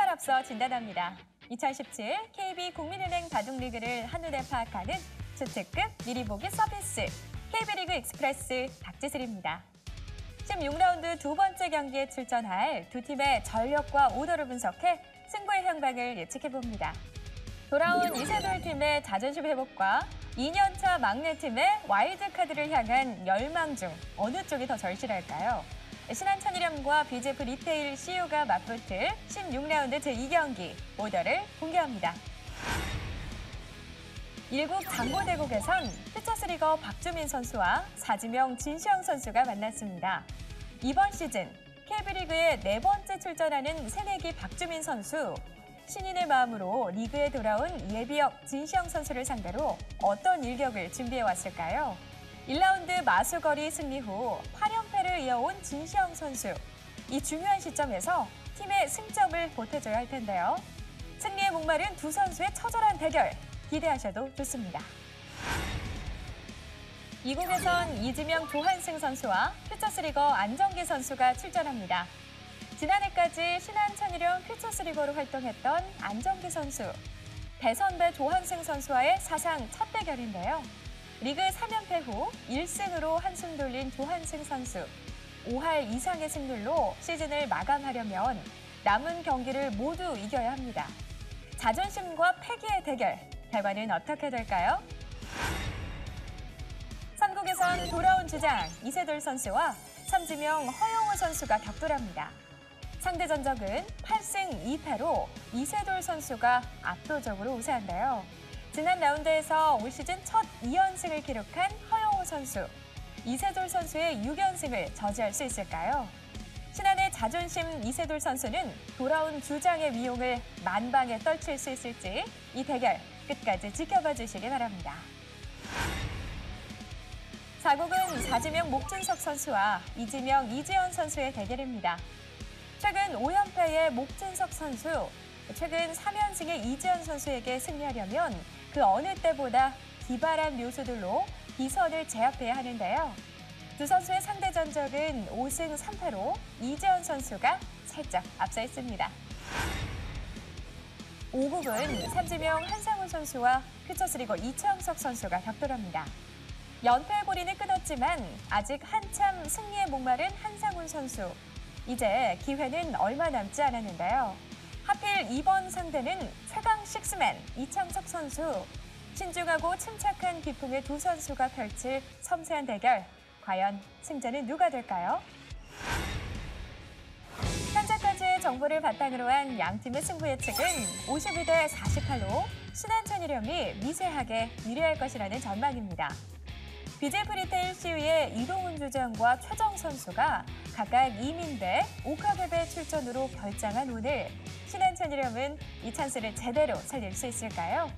시간 앞서 진단합니다. 2017 KB 국민은행 바둑리그를 한눈에 파악하는 초특급 미리 보기 서비스 KB리그 익스프레스 박지슬입니다. 16라운드 두 번째 경기에 출전할 두 팀의 전력과 오더를 분석해 승부의 향방을 예측해봅니다. 돌아온 이세돌 팀의 자존심 회복과 2년차 막내팀의 와일드카드를 향한 열망 중 어느 쪽이 더 절실할까요? 신한천일염과 BJF 리테일 CU가 맞붙을 16라운드 제2경기 오더를 공개합니다. 1국 장고대국에선 퓨처스리거 박주민 선수와 사지명 진시영 선수가 만났습니다. 이번 시즌 KB리그에 네 번째 출전하는 새내기 박주민 선수. 신인의 마음으로 리그에 돌아온 예비역 진시영 선수를 상대로 어떤 일격을 준비해왔을까요? 1라운드 마수거리 승리 후 8연패를 이어온 진시영 선수. 이 중요한 시점에서 팀의 승점을 보태줘야 할 텐데요. 승리에 목마른 두 선수의 처절한 대결 기대하셔도 좋습니다. 이국에선 이지명 조한승 선수와 퓨처스리거 안정기 선수가 출전합니다. 지난해까지 신한천일염 퓨처스리거로 활동했던 안정기 선수. 대선배 조한승 선수와의 사상 첫 대결인데요. 리그 3연패 후 1승으로 한숨 돌린 조한승 선수. 5할 이상의 승률로 시즌을 마감하려면 남은 경기를 모두 이겨야 합니다. 자존심과 패기의 대결, 결과는 어떻게 될까요? 삼국에선 돌아온 주장 이세돌 선수와 삼지명 허용호 선수가 격돌합니다. 상대 전적은 8승 2패로 이세돌 선수가 압도적으로 우세한데요. 지난 라운드에서 올 시즌 첫 2연승을 기록한 허용호 선수. 이세돌 선수의 6연승을 저지할 수 있을까요? 신한의 자존심 이세돌 선수는 돌아온 주장의 위용을 만방에 떨칠 수 있을지 이 대결 끝까지 지켜봐 주시기 바랍니다. 4국은 사지명 목진석 선수와 이지명 이지연 선수의 대결입니다. 최근 5연패의 목진석 선수, 최근 3연승의 이지연 선수에게 승리하려면 그 어느 때보다 기발한 묘수들로 비선을 제압해야 하는데요. 두 선수의 상대 전적은 5승 3패로 이지연 선수가 살짝 앞서 있습니다. 5국은 삼지명 한상훈 선수와 퓨처스리거 이창석 선수가 격돌합니다. 연패의 고리는 끊었지만 아직 한참 승리에 목마른 한상훈 선수. 이제 기회는 얼마 남지 않았는데요. 하필 이번 상대는 최강 식스맨 이창석 선수. 신중하고 침착한 기풍의 두 선수가 펼칠 섬세한 대결. 과연 승자는 누가 될까요? 현재까지의 정보를 바탕으로 한 양팀의 승부 예측은 52대 48로 신한천일염이 미세하게 유리할 것이라는 전망입니다. BJF 리테일 CU의 이동훈 주장과 최정 선수가 각각 2민 대 오카베베 출전으로 결장한 오늘 신한천일염은 이 찬스를 제대로 살릴 수 있을까요?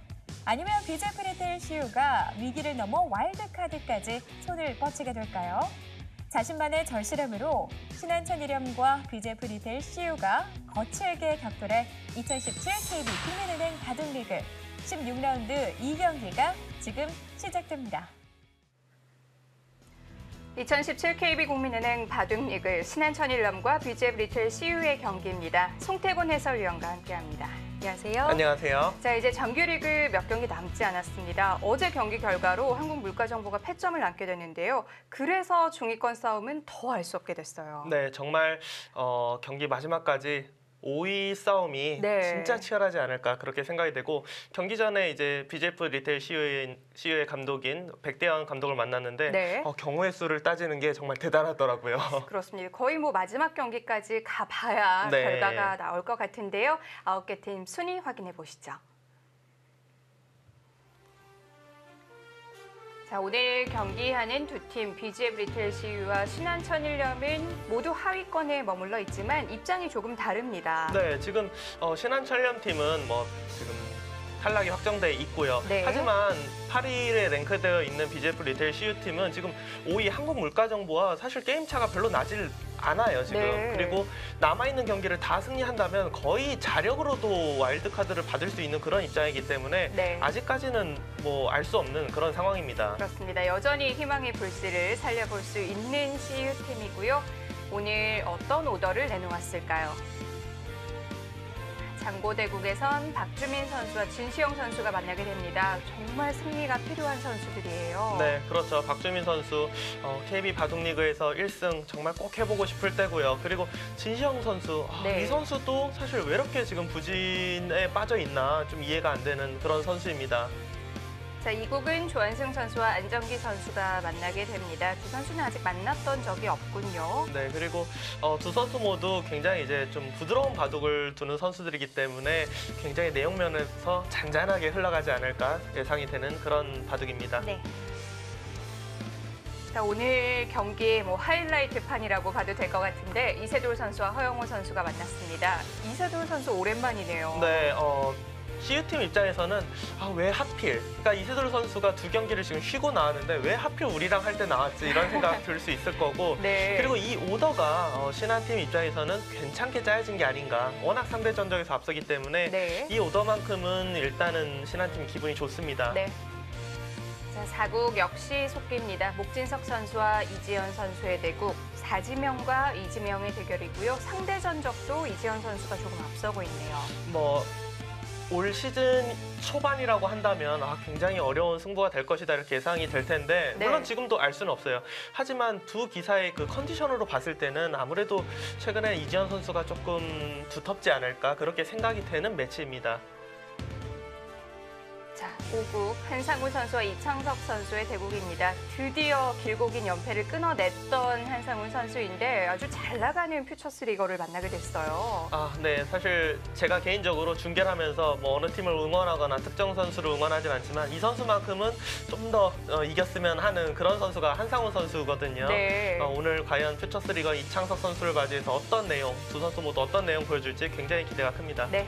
아니면 BJF 리테일 CU가 위기를 넘어 와일드카드까지 손을 뻗치게 될까요? 자신만의 절실함으로 신한천일염과 BJF 리테일 CU가 거칠게 격돌해 2017 KB 국민은행 바둑리그 16라운드 2경기가 지금 시작됩니다. 2017 KB국민은행 바둑리그 신한천일염과 BJF 리테일 CU의 경기입니다. 송태곤 해설위원과 함께합니다. 안녕하세요. 안녕하세요. 자, 이제 정규리그 몇 경기 남지 않았습니다. 어제 경기 결과로 한국물가정보가 패점을 남게 됐는데요. 그래서 중위권 싸움은 더 알 수 없게 됐어요. 네, 정말 경기 마지막까지 5위 싸움이 진짜 치열하지 않을까 그렇게 생각이 되고 경기 전에 이제 BJF 리테일 CU의 감독인 백대현 감독을 만났는데 경우의 수를 따지는 게 정말 대단하더라고요. 그렇습니다. 거의 뭐 마지막 경기까지 가봐야 결과가 나올 것 같은데요. 9개 팀 순위 확인해 보시죠. 자, 오늘 경기하는 두 팀 BJF 리테일 CU와 신한천일염은 모두 하위권에 머물러 있지만 입장이 조금 다릅니다. 네, 지금 신한천일염 팀은 지금 탈락이 확정돼 있고요. 하지만 8위에 랭크되어 있는 BJF 리테일 CU 팀은 지금 5위 한국물가정보와 사실 게임 차가 별로 나질 않아요, 지금. 그리고 남아있는 경기를 다 승리한다면 거의 자력으로도 와일드카드를 받을 수 있는 그런 입장이기 때문에 아직까지는 뭐 알 수 없는 그런 상황입니다. 그렇습니다. 여전히 희망의 불씨를 살려볼 수 있는 CU 팀이고요. 오늘 어떤 오더를 내놓았을까요? 자, 장고대국에선 박주민 선수와 진시영 선수가 만나게 됩니다. 정말 승리가 필요한 선수들이에요. 네, 그렇죠. 박주민 선수 KB 바둑리그에서 1승 정말 꼭 해보고 싶을 때고요. 그리고 진시영 선수, 네. 이 선수도 사실 왜 이렇게 지금 부진에 빠져 있나 좀 이해가 안 되는 그런 선수입니다. 자, 이 곡은 조한승 선수와 안정기 선수가 만나게 됩니다. 두 선수는 아직 만났던 적이 없군요. 네, 그리고 두 선수 모두 굉장히 이제 좀 부드러운 바둑을 두는 선수들이기 때문에 굉장히 내용 면에서 잔잔하게 흘러가지 않을까 예상이 되는 그런 바둑입니다. 네. 자, 오늘 경기의 하이라이트 판이라고 봐도 될 것 같은데 이세돌 선수와 허영호 선수가 만났습니다. 이세돌 선수 오랜만이네요. 네, CU팀 입장에서는 왜 하필, 그러니까 이세돌 선수가 두 경기를 지금 쉬고 나왔는데 왜 하필 우리랑 할 때 나왔지 이런 생각 들 수 있을 거고 네. 그리고 이 오더가 신한팀 입장에서는 괜찮게 짜여진 게 아닌가. 워낙 상대 전적에서 앞서기 때문에 네. 이 오더만큼은 일단은 신한팀 기분이 좋습니다. 네. 자, 4국 역시 속기입니다. 목진석 선수와 이지연 선수의 대국, 사지명과 이지명의 대결이고요. 상대 전적도 이지연 선수가 조금 앞서고 있네요. 올 시즌 초반이라고 한다면 굉장히 어려운 승부가 될 것이다 이렇게 예상이 될 텐데 네. 물론 지금도 알 수는 없어요. 하지만 두 기사의 그 컨디션으로 봤을 때는 아무래도 최근에 이지현 선수가 조금 두텁지 않을까 그렇게 생각이 되는 매치입니다. 자, 5국 한상우 선수와 이창석 선수의 대국입니다. 드디어 길고 긴 연패를 끊어냈던 한상우 선수인데 아주 잘 나가는 퓨처스리거를 만나게 됐어요. 네. 사실 제가 개인적으로 중계를 하면서 어느 팀을 응원하거나 특정 선수를 응원하진 않지만 이 선수만큼은 좀 더 이겼으면 하는 그런 선수가 한상우 선수거든요. 네. 오늘 과연 퓨처스리거 이창석 선수를 맞이해서 어떤 내용, 두 선수 모두 어떤 내용 보여줄지 굉장히 기대가 큽니다. 네.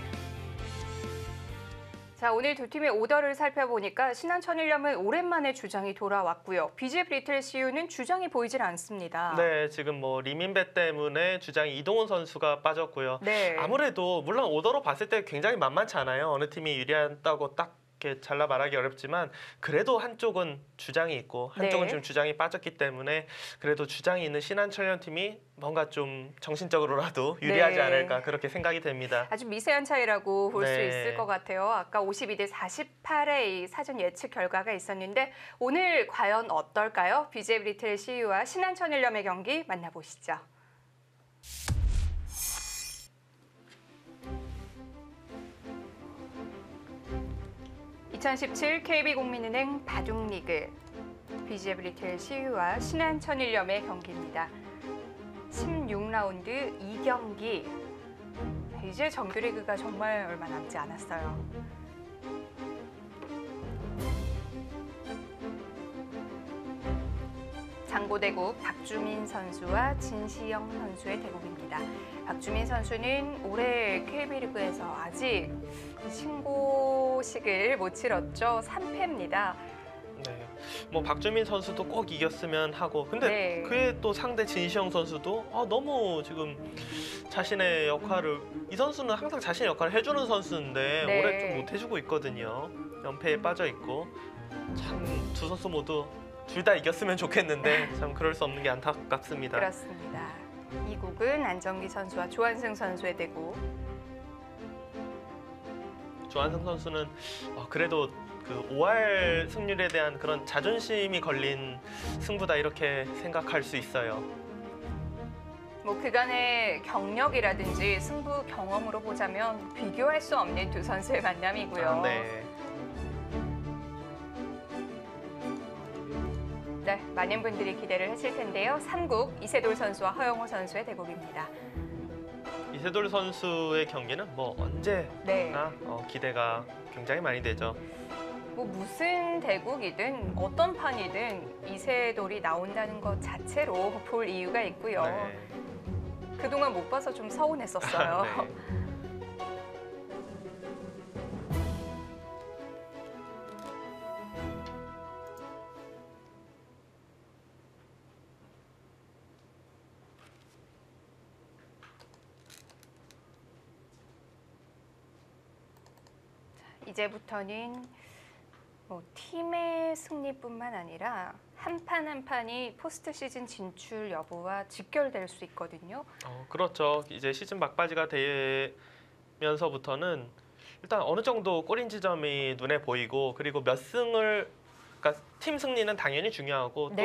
자, 오늘 두 팀의 오더를 살펴보니까 신한천일염은 오랜만에 주장이 돌아왔고요. BJ 브리틀 CU는 주장이 보이질 않습니다. 네, 지금 리민배 때문에 주장이 이동훈 선수가 빠졌고요. 네. 아무래도 물론 오더로 봤을 때 굉장히 만만치 않아요. 어느 팀이 유리하다고 딱 이렇게 잘라 말하기 어렵지만 그래도 한쪽은 주장이 있고 한쪽은 네. 지금 주장이 빠졌기 때문에 그래도 주장이 있는 신한철련팀이 뭔가 좀 정신적으로라도 유리하지 네. 않을까 그렇게 생각이 됩니다. 아주 미세한 차이라고 볼 수 네. 있을 것 같아요. 아까 52대 48의 이 사전 예측 결과가 있었는데 오늘 과연 어떨까요? BJ 브리틀 CU와 신한천일염의 경기 만나보시죠. 2017 KB국민은행 바둑리그 BJ 브리틀 CU와 신한천일염의 경기입니다. 16라운드 2경기. 이제 정규리그가 정말 얼마 남지 않았어요. 장고대국 박주민 선수와 진시영 선수의 대국입니다. 박주민 선수는 올해 KB리그에서 아직 신고식을 못 치렀죠. 3패입니다. 네, 박주민 선수도 꼭 이겼으면 하고 근데 네. 그의 또 상대 진시영 선수도 너무 지금 자신의 역할을 이 선수는 항상 자신의 역할을 해주는 선수인데 네. 올해 좀 못해주고 있거든요. 연패에 빠져 있고 참 두 선수 모두 둘 다 이겼으면 좋겠는데 참 그럴 수 없는 게 안타깝습니다. 그렇습니다. 이 곡은 안정기 선수와 조한승 선수의 대국. 조한승 선수는 그래도 그 5할 승률에 대한 그런 자존심이 걸린 승부다 이렇게 생각할 수 있어요. 그간의 경력이라든지 승부 경험으로 보자면 비교할 수 없는 두 선수의 만남이고요. 네. 네, 많은 분들이 기대를 했을 텐데요. 3국 이세돌 선수와 허영호 선수의 대국입니다. 이세돌 선수의 경기는 언제나 네. 기대가 굉장히 많이 되죠. 무슨 대국이든 어떤 판이든 이세돌이 나온다는 것 자체로 볼 이유가 있고요. 네. 그동안 못 봐서 좀 서운했었어요. 네. 이제부터는 팀의 승리뿐만 아니라 한 판 한 판이 포스트 시즌 진출 여부와 직결될 수 있거든요. 그렇죠. 이제 시즌 막바지가 면서부터는 일단 어느 정도 골인 지점이 눈에 보이고 그리고 몇 승을 그러니까 팀 승리는 당연히 중요하고 또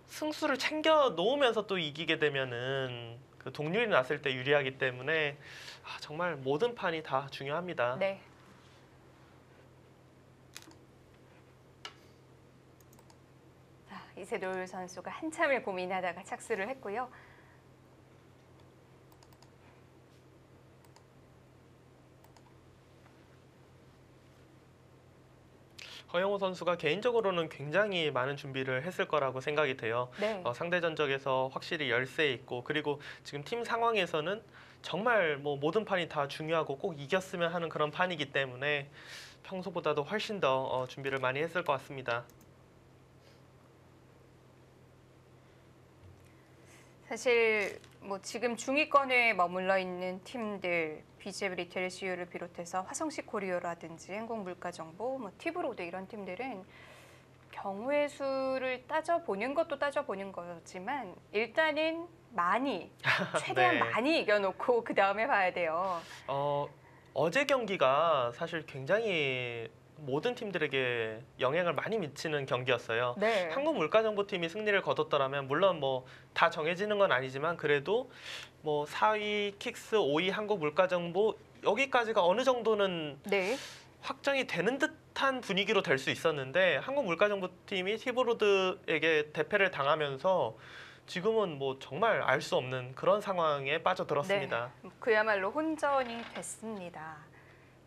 승수를 챙겨 놓으면서 또 이기게 되면은 그 동률이 났을 때 유리하기 때문에 정말 모든 판이 다 중요합니다. 네. 자, 이세돌 선수가 한참을 고민하다가 착수를 했고요. 허영우 선수가 개인적으로는 굉장히 많은 준비를 했을 거라고 생각이 돼요. 네. 상대 전적에서 확실히 열세 있고 그리고 지금 팀 상황에서는 정말 뭐 모든 판이 다 중요하고 꼭 이겼으면 하는 그런 판이기 때문에 평소보다도 훨씬 더 준비를 많이 했을 것 같습니다. 사실 뭐 지금 중위권에 머물러 있는 팀들 BJ 리테일 CU를 비롯해서 화성시 코리오라든지 한국물가정보, 뭐 티브로드 이런 팀들은 경우의 수를 따져보는 것도 따져보는 거지만 일단은 많이 최대한 네. 많이 이겨놓고 그 다음에 봐야 돼요. 어제 경기가 사실 굉장히 모든 팀들에게 영향을 많이 미치는 경기였어요. 네. 한국물가정보팀이 승리를 거뒀더라면 물론 뭐 다 정해지는 건 아니지만 그래도 뭐 4위 킥스, 5위 한국물가정보 여기까지가 어느 정도는 네. 확정이 되는 듯한 분위기로 될 수 있었는데 한국물가정보팀이 티브로드에게 대패를 당하면서 지금은 뭐 정말 알 수 없는 그런 상황에 빠져들었습니다. 네. 그야말로 혼전이 됐습니다.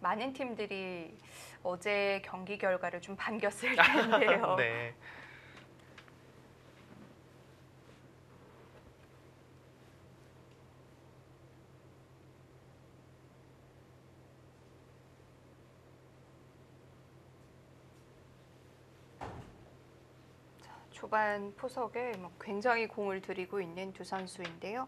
많은 팀들이 어제 경기 결과를 좀 반겼을 텐데요. 네. 초반 포석에 굉장히 공을 들이고 있는 두 선수인데요.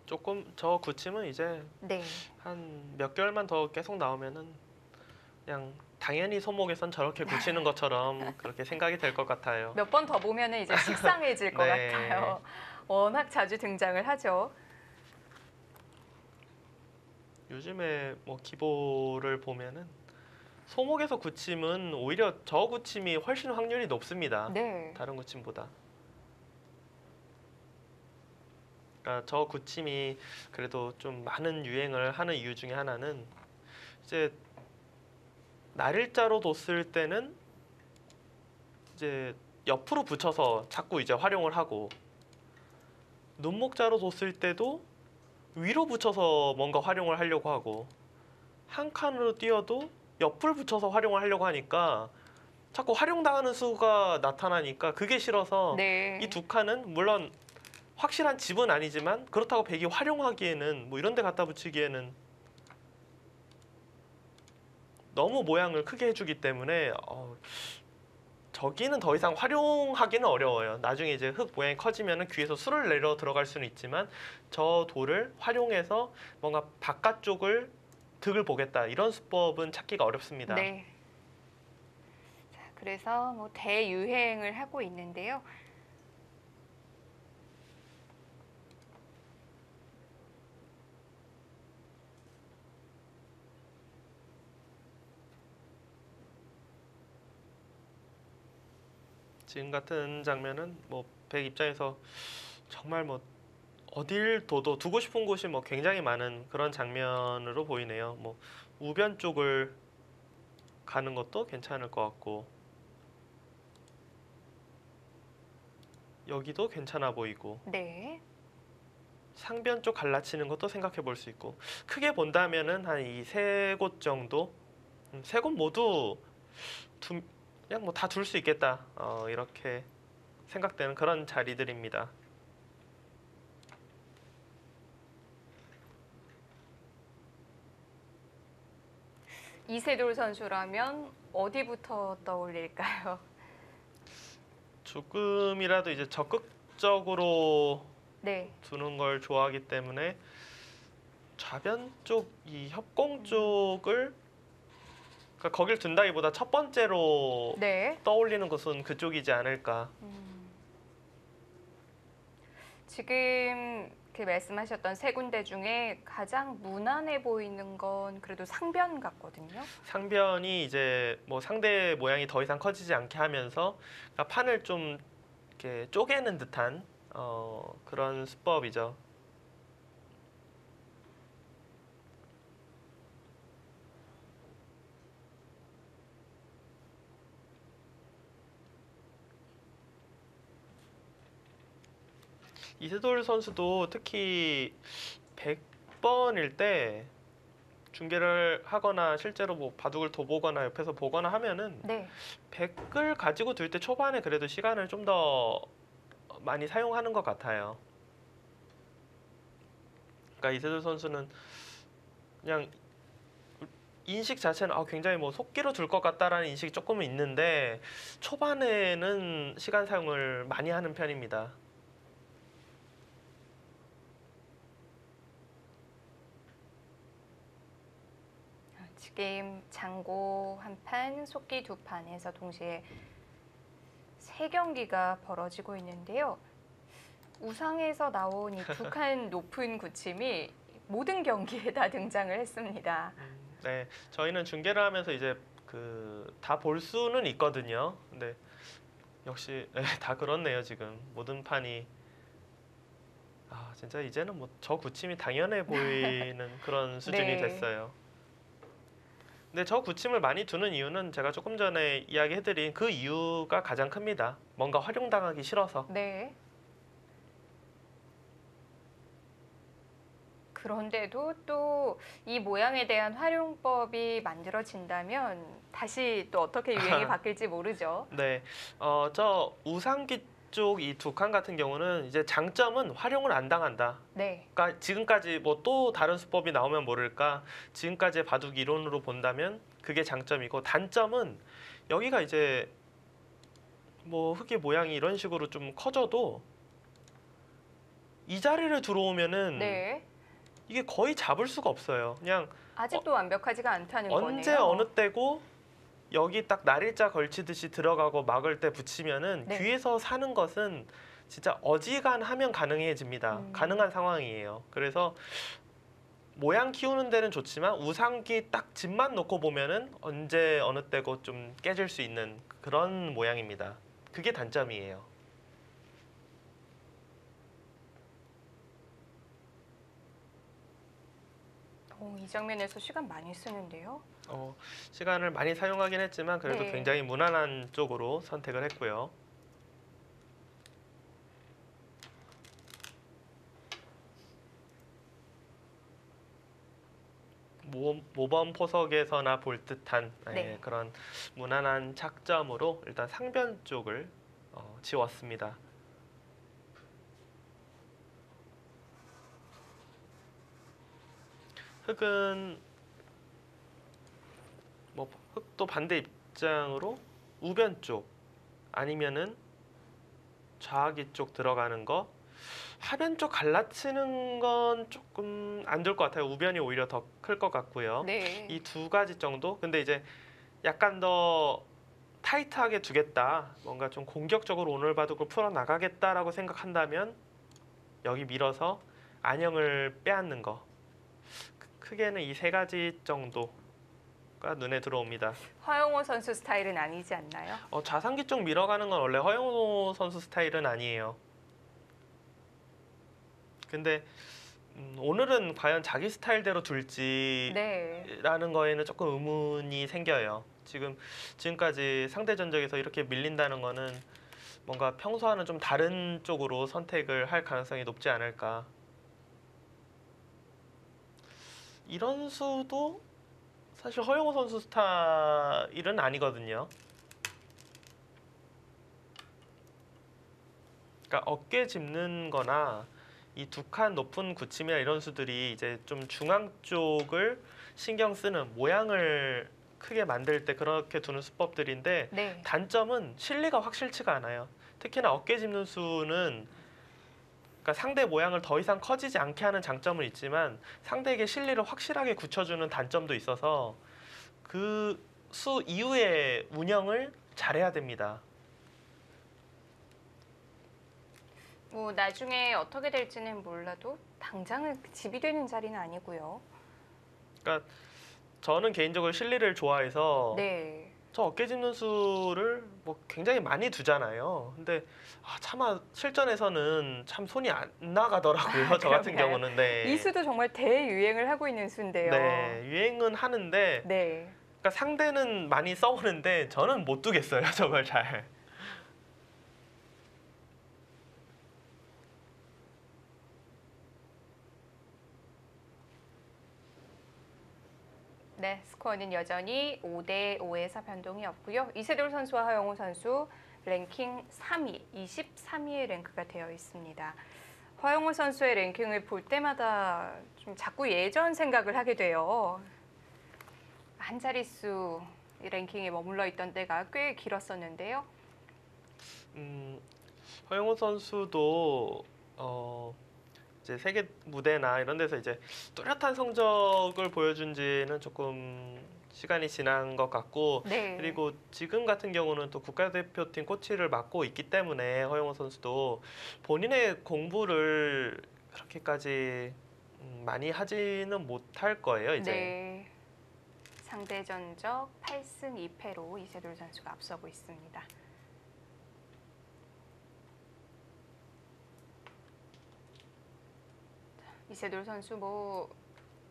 조금 저 구침은 이제 네. 한 몇 개월만 더 계속 나오면은 그냥 당연히 손목에선 저렇게 굳히는 것처럼 그렇게 생각이 될 것 같아요. 몇 번 더 보면은 이제 식상해질 것 네. 같아요. 워낙 자주 등장을 하죠. 요즘에 뭐 기보를 보면은 소목에서 굳힘은 오히려 저 굳힘이 훨씬 확률이 높습니다. 네. 다른 굳힘보다. 그러니까 저 굳힘이 그래도 좀 많은 유행을 하는 이유 중에 하나는 이제 날일자로 뒀을 때는 이제 옆으로 붙여서 자꾸 이제 활용을 하고 눈목자로 뒀을 때도 위로 붙여서 뭔가 활용을 하려고 하고 한 칸으로 띄어도 옆을 붙여서 활용을 하려고 하니까 자꾸 활용당하는 수가 나타나니까 그게 싫어서 네. 이 두 칸은 물론 확실한 집은 아니지만 그렇다고 백이 활용하기에는 뭐 이런 데 갖다 붙이기에는 너무 모양을 크게 해주기 때문에 저기는 더 이상 활용하기는 어려워요. 나중에 이제 흙 모양이 커지면 귀에서 술을 내려 들어갈 수는 있지만 저 돌을 활용해서 뭔가 바깥쪽을 득을 보겠다 이런 수법은 찾기가 어렵습니다. 네. 자, 그래서 뭐 대유행을 하고 있는데요. 지금 같은 장면은 뭐 백 입장에서 정말 뭐 어딜 둬도 두고 싶은 곳이 뭐 굉장히 많은 그런 장면으로 보이네요. 뭐 우변 쪽을 가는 것도 괜찮을 것 같고 여기도 괜찮아 보이고 네. 상변 쪽 갈라치는 것도 생각해 볼 수 있고 크게 본다면은 한 이 세 곳 정도 세 곳 모두 그냥 뭐 다 둘 수 있겠다 이렇게 생각되는 그런 자리들입니다. 이세돌 선수라면 어디부터 떠올릴까요? 조금이라도 이제 적극적으로 네. 두는 걸 좋아하기 때문에 좌변 쪽 이 협공 쪽을 그러니까 거길 둔다기보다 첫 번째로 네. 떠올리는 것은 그쪽이지 않을까. 지금 그 말씀하셨던 세 군데 중에 가장 무난해 보이는 건 그래도 상변 같거든요. 상변이 이제 뭐 상대 모양이 더 이상 커지지 않게 하면서 그러니까 판을 좀 이렇게 쪼개는 듯한 그런 수법이죠. 이세돌 선수도 특히 100번일 때 중계를 하거나 실제로 뭐 바둑을 둬보거나 옆에서 보거나 하면은 네. 100을 가지고 둘 때 초반에 그래도 시간을 좀 더 많이 사용하는 것 같아요. 그러니까 이세돌 선수는 그냥 인식 자체는 굉장히 뭐 속기로 둘 것 같다라는 인식이 조금은 있는데 초반에는 시간 사용을 많이 하는 편입니다. 지금 장고 한 판, 속기 두 판에서 동시에 세 경기가 벌어지고 있는데요. 우상에서 나온 이 두 칸 높은 구침이 모든 경기에 다 등장을 했습니다. 네, 저희는 중계를 하면서 이제 다 볼 수는 있거든요. 근데 역시 다 그렇네요. 지금 모든 판이 진짜 이제는 뭐 저 구침이 당연해 보이는 그런 수준이 네. 됐어요. 근데 저 구침을 많이 두는 이유는 제가 조금 전에 이야기해드린 그 이유가 가장 큽니다. 뭔가 활용당하기 싫어서. 네. 그런데도 또 이 모양에 대한 활용법이 만들어진다면 다시 또 어떻게 유행이 바뀔지 모르죠. 네, 저 우상기 쪽 이 두 칸 같은 경우는 이제 장점은 활용을 안 당한다. 네. 그러니까 지금까지 뭐 또 다른 수법이 나오면 모를까 지금까지의 바둑 이론으로 본다면 그게 장점이고 단점은 여기가 이제 뭐 흙의 모양이 이런 식으로 좀 커져도 이 자리를 들어오면은 네. 이게 거의 잡을 수가 없어요. 그냥 아직도 완벽하지가 않다는 언제 거네요. 어느 때고 여기 딱 날일자 걸치듯이 들어가고 막을 때 붙이면은 네. 뒤에서 사는 것은 진짜 어지간하면 가능해집니다. 가능한 상황이에요. 그래서 모양 키우는 데는 좋지만 우상기 딱 집만 놓고 보면은 언제 어느 때고 좀 깨질 수 있는 그런 모양입니다. 그게 단점이에요. 이 장면에서 시간 많이 쓰는데요. 시간을 많이 사용하긴 했지만 그래도 네. 굉장히 무난한 쪽으로 선택을 했고요. 모범 포석에서나 볼 듯한 네. 그런 무난한 착점으로 일단 상변 쪽을 지웠습니다. 흙은 뭐 흙도 반대 입장으로 우변 쪽 아니면은 좌하기 쪽 들어가는 거 하변 쪽 갈라치는 건 조금 안 될 것 같아요. 우변이 오히려 더 클 것 같고요. 네. 이 두 가지 정도. 근데 이제 약간 더 타이트하게 두겠다. 뭔가 좀 공격적으로 오늘 바둑을 풀어 나가겠다라고 생각한다면 여기 밀어서 안형을 빼앗는 거. 크게는 이 세 가지 정도가 눈에 들어옵니다. 허영호 선수 스타일은 아니지 않나요? 좌상기 쪽 밀어가는 건 원래 허영호 선수 스타일은 아니에요. 근데 오늘은 과연 자기 스타일대로 둘지라는 네. 거에는 조금 의문이 생겨요. 지금까지 상대 전적에서 이렇게 밀린다는 거는 뭔가 평소와는 좀 다른 쪽으로 선택을 할 가능성이 높지 않을까. 이런 수도 사실 허영호 선수 스타일은 아니거든요. 그러니까 어깨 짚는 거나 이 두 칸 높은 구침이나 이런 수들이 이제 좀 중앙 쪽을 신경 쓰는 모양을 크게 만들 때 그렇게 두는 수법들인데 네. 단점은 실리가 확실치가 않아요. 특히나 어깨 짚는 수는 그러니까 상대 모양을 더 이상 커지지 않게 하는 장점은 있지만 상대에게 실리를 확실하게 굳혀주는 단점도 있어서 그 수 이후의 운영을 잘해야 됩니다. 뭐 나중에 어떻게 될지는 몰라도 당장은 집이 되는 자리는 아니고요. 그러니까 저는 개인적으로 실리를 좋아해서 네. 저 어깨 짚는 수를 뭐 굉장히 많이 두잖아요. 근데 차마 실전에서는 참 손이 안 나가더라고요. 저 같은 그런가요? 경우는. 네. 이 수도 정말 대유행을 하고 있는 수인데요. 네, 유행은 하는데 네. 그러니까 상대는 많이 써오는데 저는 못 두겠어요. 저걸 잘. 네, 스코어는 여전히 5대 5에서 변동이 없고요. 이세돌 선수와 허영우 선수 랭킹 3위, 23위의 랭크가 되어 있습니다. 허영우 선수의 랭킹을 볼 때마다 좀 자꾸 예전 생각을 하게 돼요. 한 자릿수 랭킹에 머물러 있던 때가 꽤 길었었는데요. 허영우 선수도 이제 세계 무대나 이런 데서 이제 뚜렷한 성적을 보여준 지는 조금 시간이 지난 것 같고 네. 그리고 지금 같은 경우는 또 국가대표팀 코치를 맡고 있기 때문에 허영우 선수도 본인의 공부를 그렇게까지 많이 하지는 못할 거예요, 이제. 네. 상대 전적 8승 2패로 이세돌 선수가 앞서고 있습니다. 이세돌 선수 뭐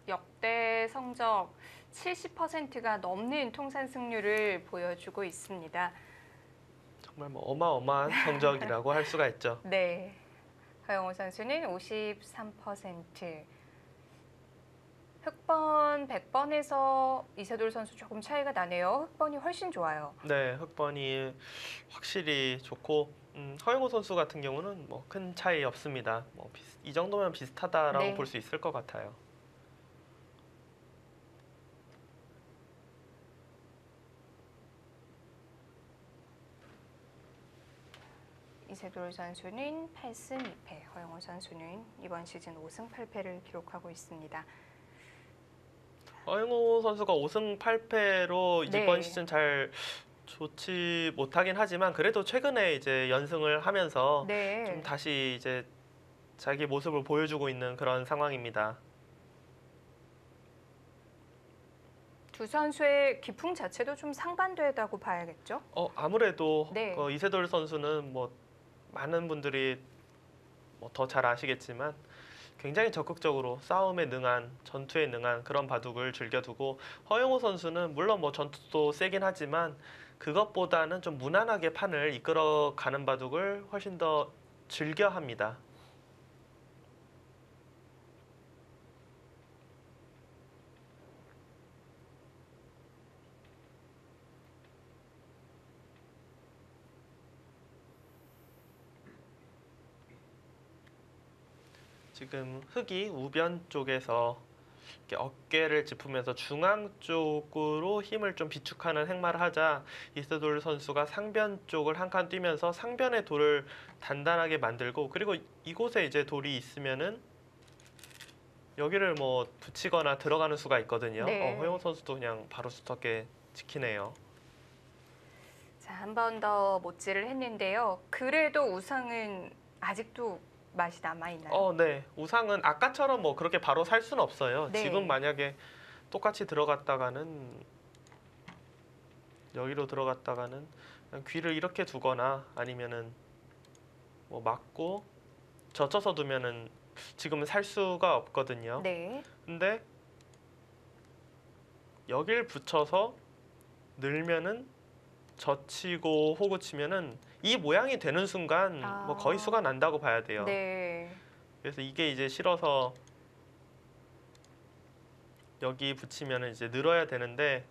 역대 성적 70%가 넘는 통산 승률을 보여주고 있습니다. 정말 뭐 어마어마한 성적이라고 할 수가 있죠. 네. 허영우 선수는 53%. 흑번 100번에서 이세돌 선수 조금 차이가 나네요. 흑번이 훨씬 좋아요. 네, 흑번이 확실히 좋고 허영우 선수 같은 경우는 뭐 큰 차이 없습니다. 뭐 이 정도면 비슷하다라고 네. 볼 수 있을 것 같아요. 이세돌 선수는 8승 2패, 허영우 선수는 이번 시즌 5승 8패를 기록하고 있습니다. 허영우 선수가 5승 8패로 네. 이번 시즌 잘 좋지 못하긴 하지만 그래도 최근에 이제 연승을 하면서 네. 좀 다시 이제 자기 모습을 보여주고 있는 그런 상황입니다. 두 선수의 기풍 자체도 좀 상반되다고 봐야겠죠? 아무래도 네. 이세돌 선수는 뭐 많은 분들이 뭐 더 잘 아시겠지만 굉장히 적극적으로 싸움에 능한, 전투에 능한 그런 바둑을 즐겨두고 허영우 선수는 물론 뭐 전투도 세긴 하지만 그것보다는 좀 무난하게 판을 이끌어가는 바둑을 훨씬 더 즐겨합니다. 지금 흑이 우변 쪽에서 이렇게 어깨를 짚으면서 중앙 쪽으로 힘을 좀 비축하는 행마를 하자 이세돌 선수가 상변 쪽을 한 칸 뛰면서 상변의 돌을 단단하게 만들고 그리고 이곳에 이제 돌이 있으면은 여기를 뭐 붙이거나 들어가는 수가 있거든요. 네. 허영우 선수도 그냥 바로 두텁게 지키네요. 자, 한 번 더 못질을 했는데요. 그래도 우상은 아직도 맛이 남아있나요? 네. 우상은 아까처럼 뭐 그렇게 바로 살 수는 없어요. 네. 지금 만약에 똑같이 들어갔다가는 여기로 들어갔다가는 그냥 귀를 이렇게 두거나 아니면은 뭐 막고 젖혀서 두면은 지금은 살 수가 없거든요. 네. 근데 여길 붙여서 늘면은 젖히고 호구 치면은 이 모양이 되는 순간 뭐 거의 수가 난다고 봐야 돼요. 네. 그래서 이게 이제 싫어서 여기 붙이면은 이제 늘어야 되는데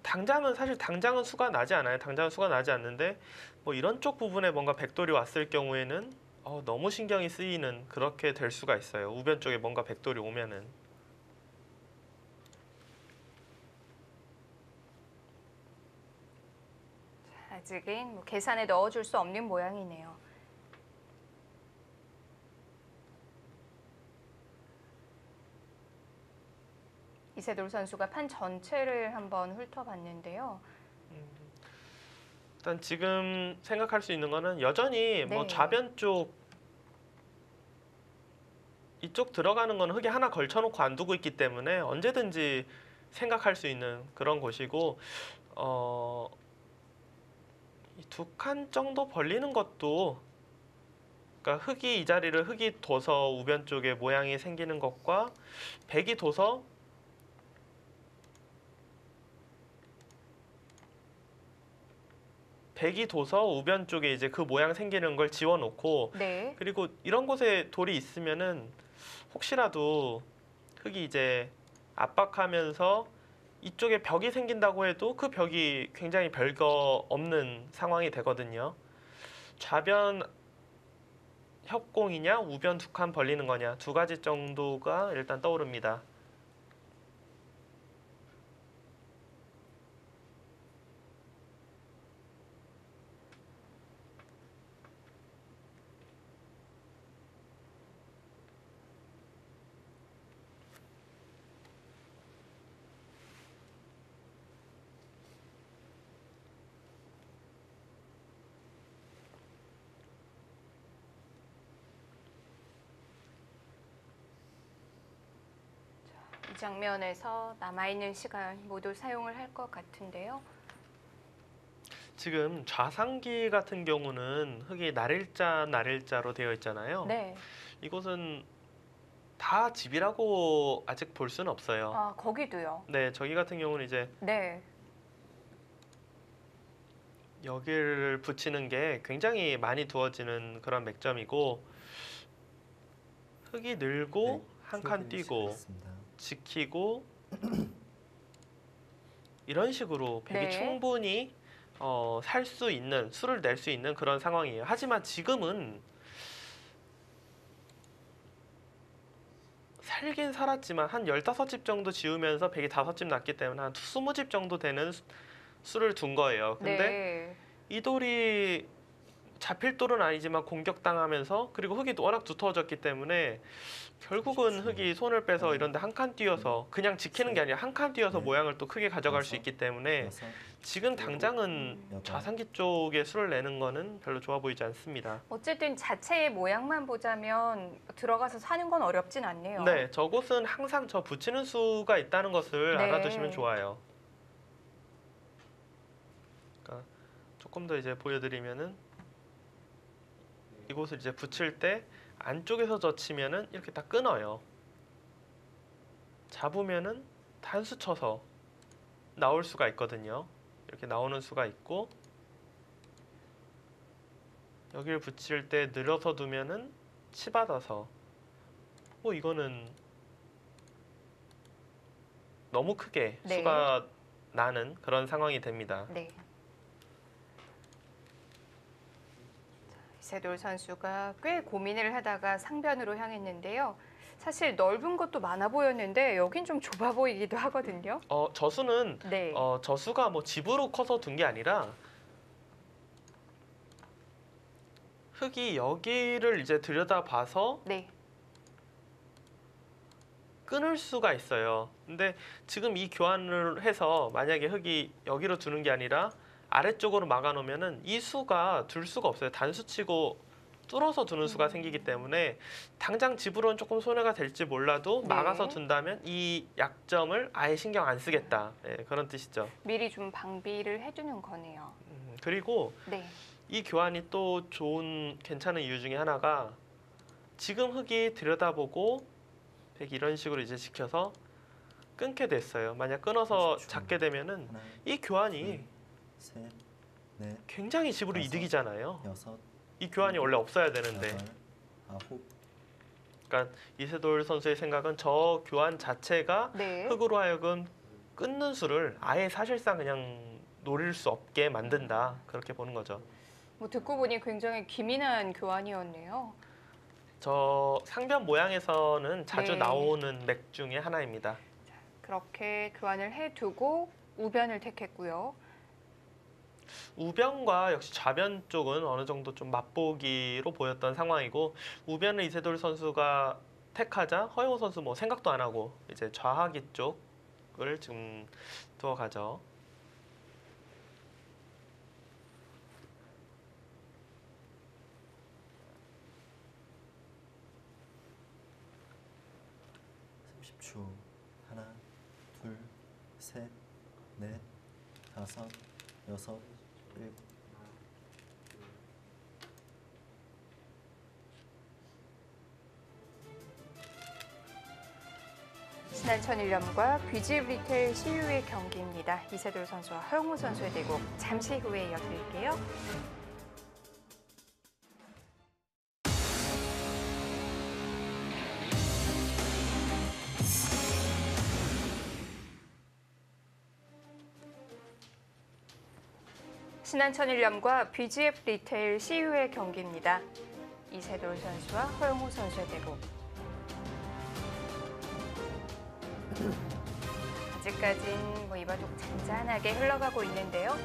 당장은 수가 나지 않아요. 당장은 수가 나지 않는데 뭐 이런 쪽 부분에 뭔가 백돌이 왔을 경우에는 너무 신경이 쓰이는 그렇게 될 수가 있어요. 우변 쪽에 뭔가 백돌이 오면은. 아직은 뭐 계산에 넣어줄 수 없는 모양이네요. 이세돌 선수가 판 전체를 한번 훑어봤는데요. 일단 지금 생각할 수 있는 거는 여전히 뭐 네. 좌변 쪽 이쪽 들어가는 건 흙에 하나 걸쳐놓고 안 두고 있기 때문에 언제든지 생각할 수 있는 그런 곳이고 이 두 칸 정도 벌리는 것도 그러니까 흙이 이 자리를 흙이 둬서 우변 쪽에 모양이 생기는 것과 백이 둬서 우변 쪽에 이제 그 모양 생기는 걸 지워놓고 네. 그리고 이런 곳에 돌이 있으면은 혹시라도 흙이 이제 압박하면서 이쪽에 벽이 생긴다고 해도 그 벽이 굉장히 별거 없는 상황이 되거든요. 좌변 협공이냐 우변 두 칸 벌리는 거냐 두 가지 정도가 일단 떠오릅니다. 이 장면에서 남아있는 시간 모두 사용을 할 것 같은데요. 지금 좌상기 같은 경우는 흙이 날일자로 되어 있잖아요. 네. 이곳은 다 집이라고 아직 볼 수는 없어요. 아, 거기도요. 네, 저기 같은 경우는 이제 네. 여기를 붙이는 게 굉장히 많이 두어지는 그런 맥점이고 흙이 늘고 한 칸 뛰고 지키고 이런 식으로 백이 네. 충분히 살 수 있는 수를 낼 수 있는 그런 상황이에요. 하지만 지금은 살긴 살았지만 한 15집 정도 지으면서 백이 5집 났기 때문에 한 20집 정도 되는 수를 둔 거예요. 근데 네. 이 돌이 잡힐 돌은 아니지만 공격당하면서 그리고 흙이 워낙 두터워졌기 때문에 결국은 흙이 손을 빼서 이런데 한 칸 띄어서 그냥 지키는 게 아니라 한 칸 띄어서 모양을 또 크게 가져갈 수 있기 때문에 지금 당장은 좌상기 쪽에 수를 내는 거는 별로 좋아 보이지 않습니다. 어쨌든 자체의 모양만 보자면 들어가서 사는 건 어렵진 않네요. 네, 저곳은 항상 저 붙이는 수가 있다는 것을 네. 알아두시면 좋아요. 그러니까 조금 더 이제 보여드리면은 이곳을 이제 붙일 때 안쪽에서 젖히면은 이렇게 다 끊어요. 잡으면은 단수 쳐서 나올 수가 있거든요. 이렇게 나오는 수가 있고 여기를 붙일 때 늘어서 두면은 치받아서 이거는 너무 크게 네. 수가 나는 그런 상황이 됩니다. 네. 이세돌 선수가 꽤 고민을 하다가 상변으로 향했는데요. 사실 넓은 것도 많아 보였는데 여긴 좀 좁아 보이기도 하거든요. 저수는 네. 저수가 뭐 집으로 커서 둔 게 아니라 흙이 여기를 이제 들여다봐서 네. 끊을 수가 있어요. 근데 지금 이 교환을 해서 만약에 흙이 여기로 두는 게 아니라 아래쪽으로 막아놓으면은 이 수가 둘 수가 없어요. 단수치고 뚫어서 두는 수가 생기기 때문에 당장 집으로는 조금 손해가 될지 몰라도 네. 막아서 둔다면 이 약점을 아예 신경 안 쓰겠다. 그런 뜻이죠. 미리 좀 방비를 해두는 거네요. 그리고 네. 이 교환이 또 괜찮은 이유 중에 하나가 지금 흙이 들여다보고 백이 이런 식으로 이제 지켜서 끊게 됐어요. 만약 끊어서 잡게 되면은 이 교환이 굉장히 집으로 이득이잖아요. 이 교환이 원래 없어야 되는데. 그러니까 이세돌 선수의 생각은 저 교환 자체가 네. 흙으로 하여금 끊는 수를 아예 사실상 그냥 노릴 수 없게 만든다. 그렇게 보는 거죠. 뭐 듣고 보니 굉장히 기민한 교환이었네요. 저 상변 모양에서는 자주 네. 나오는 맥 중에 하나입니다. 그렇게 교환을 해두고 우변을 택했고요. 우변과 역시 좌변 쪽은 어느 정도 좀 맛보기로 보였던 상황이고 우변을 이세돌 선수가 택하자 허용호 선수 뭐 생각도 안 하고 이제 좌하기 쪽을 지금 두어가죠. 30초. 하나, 둘, 셋, 넷, 다섯, 여섯, 일곱. 신한천일염과 BG리테일 CU의 경기입니다. 이세돌 선수와 허영무 선수의 대국 잠시 후에 이어드릴게요. 신한천일염과 BGF 리테일 CU의 경기입니다. 이세돌 선수와 허영무 선수의 대국. 아직까진 이바둑 잔잔하게 흘러가고 있는데요.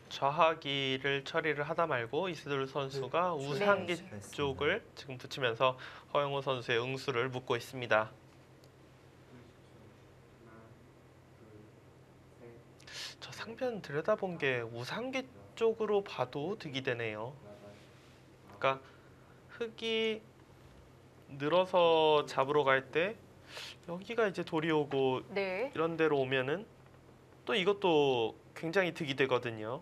좌하기를 처리를 하다 말고 이세돌 선수가 우상기 쪽을 지금 붙이면서 허영우 선수의 응수를 묻고 있습니다. 저 상변 들여다본 게 우상기 쪽으로 봐도 득이 되네요. 그러니까 흑이 늘어서 잡으러 갈 때 여기가 이제 돌이 오고 네. 이런 데로 오면은 또 이것도 굉장히 득이 되거든요.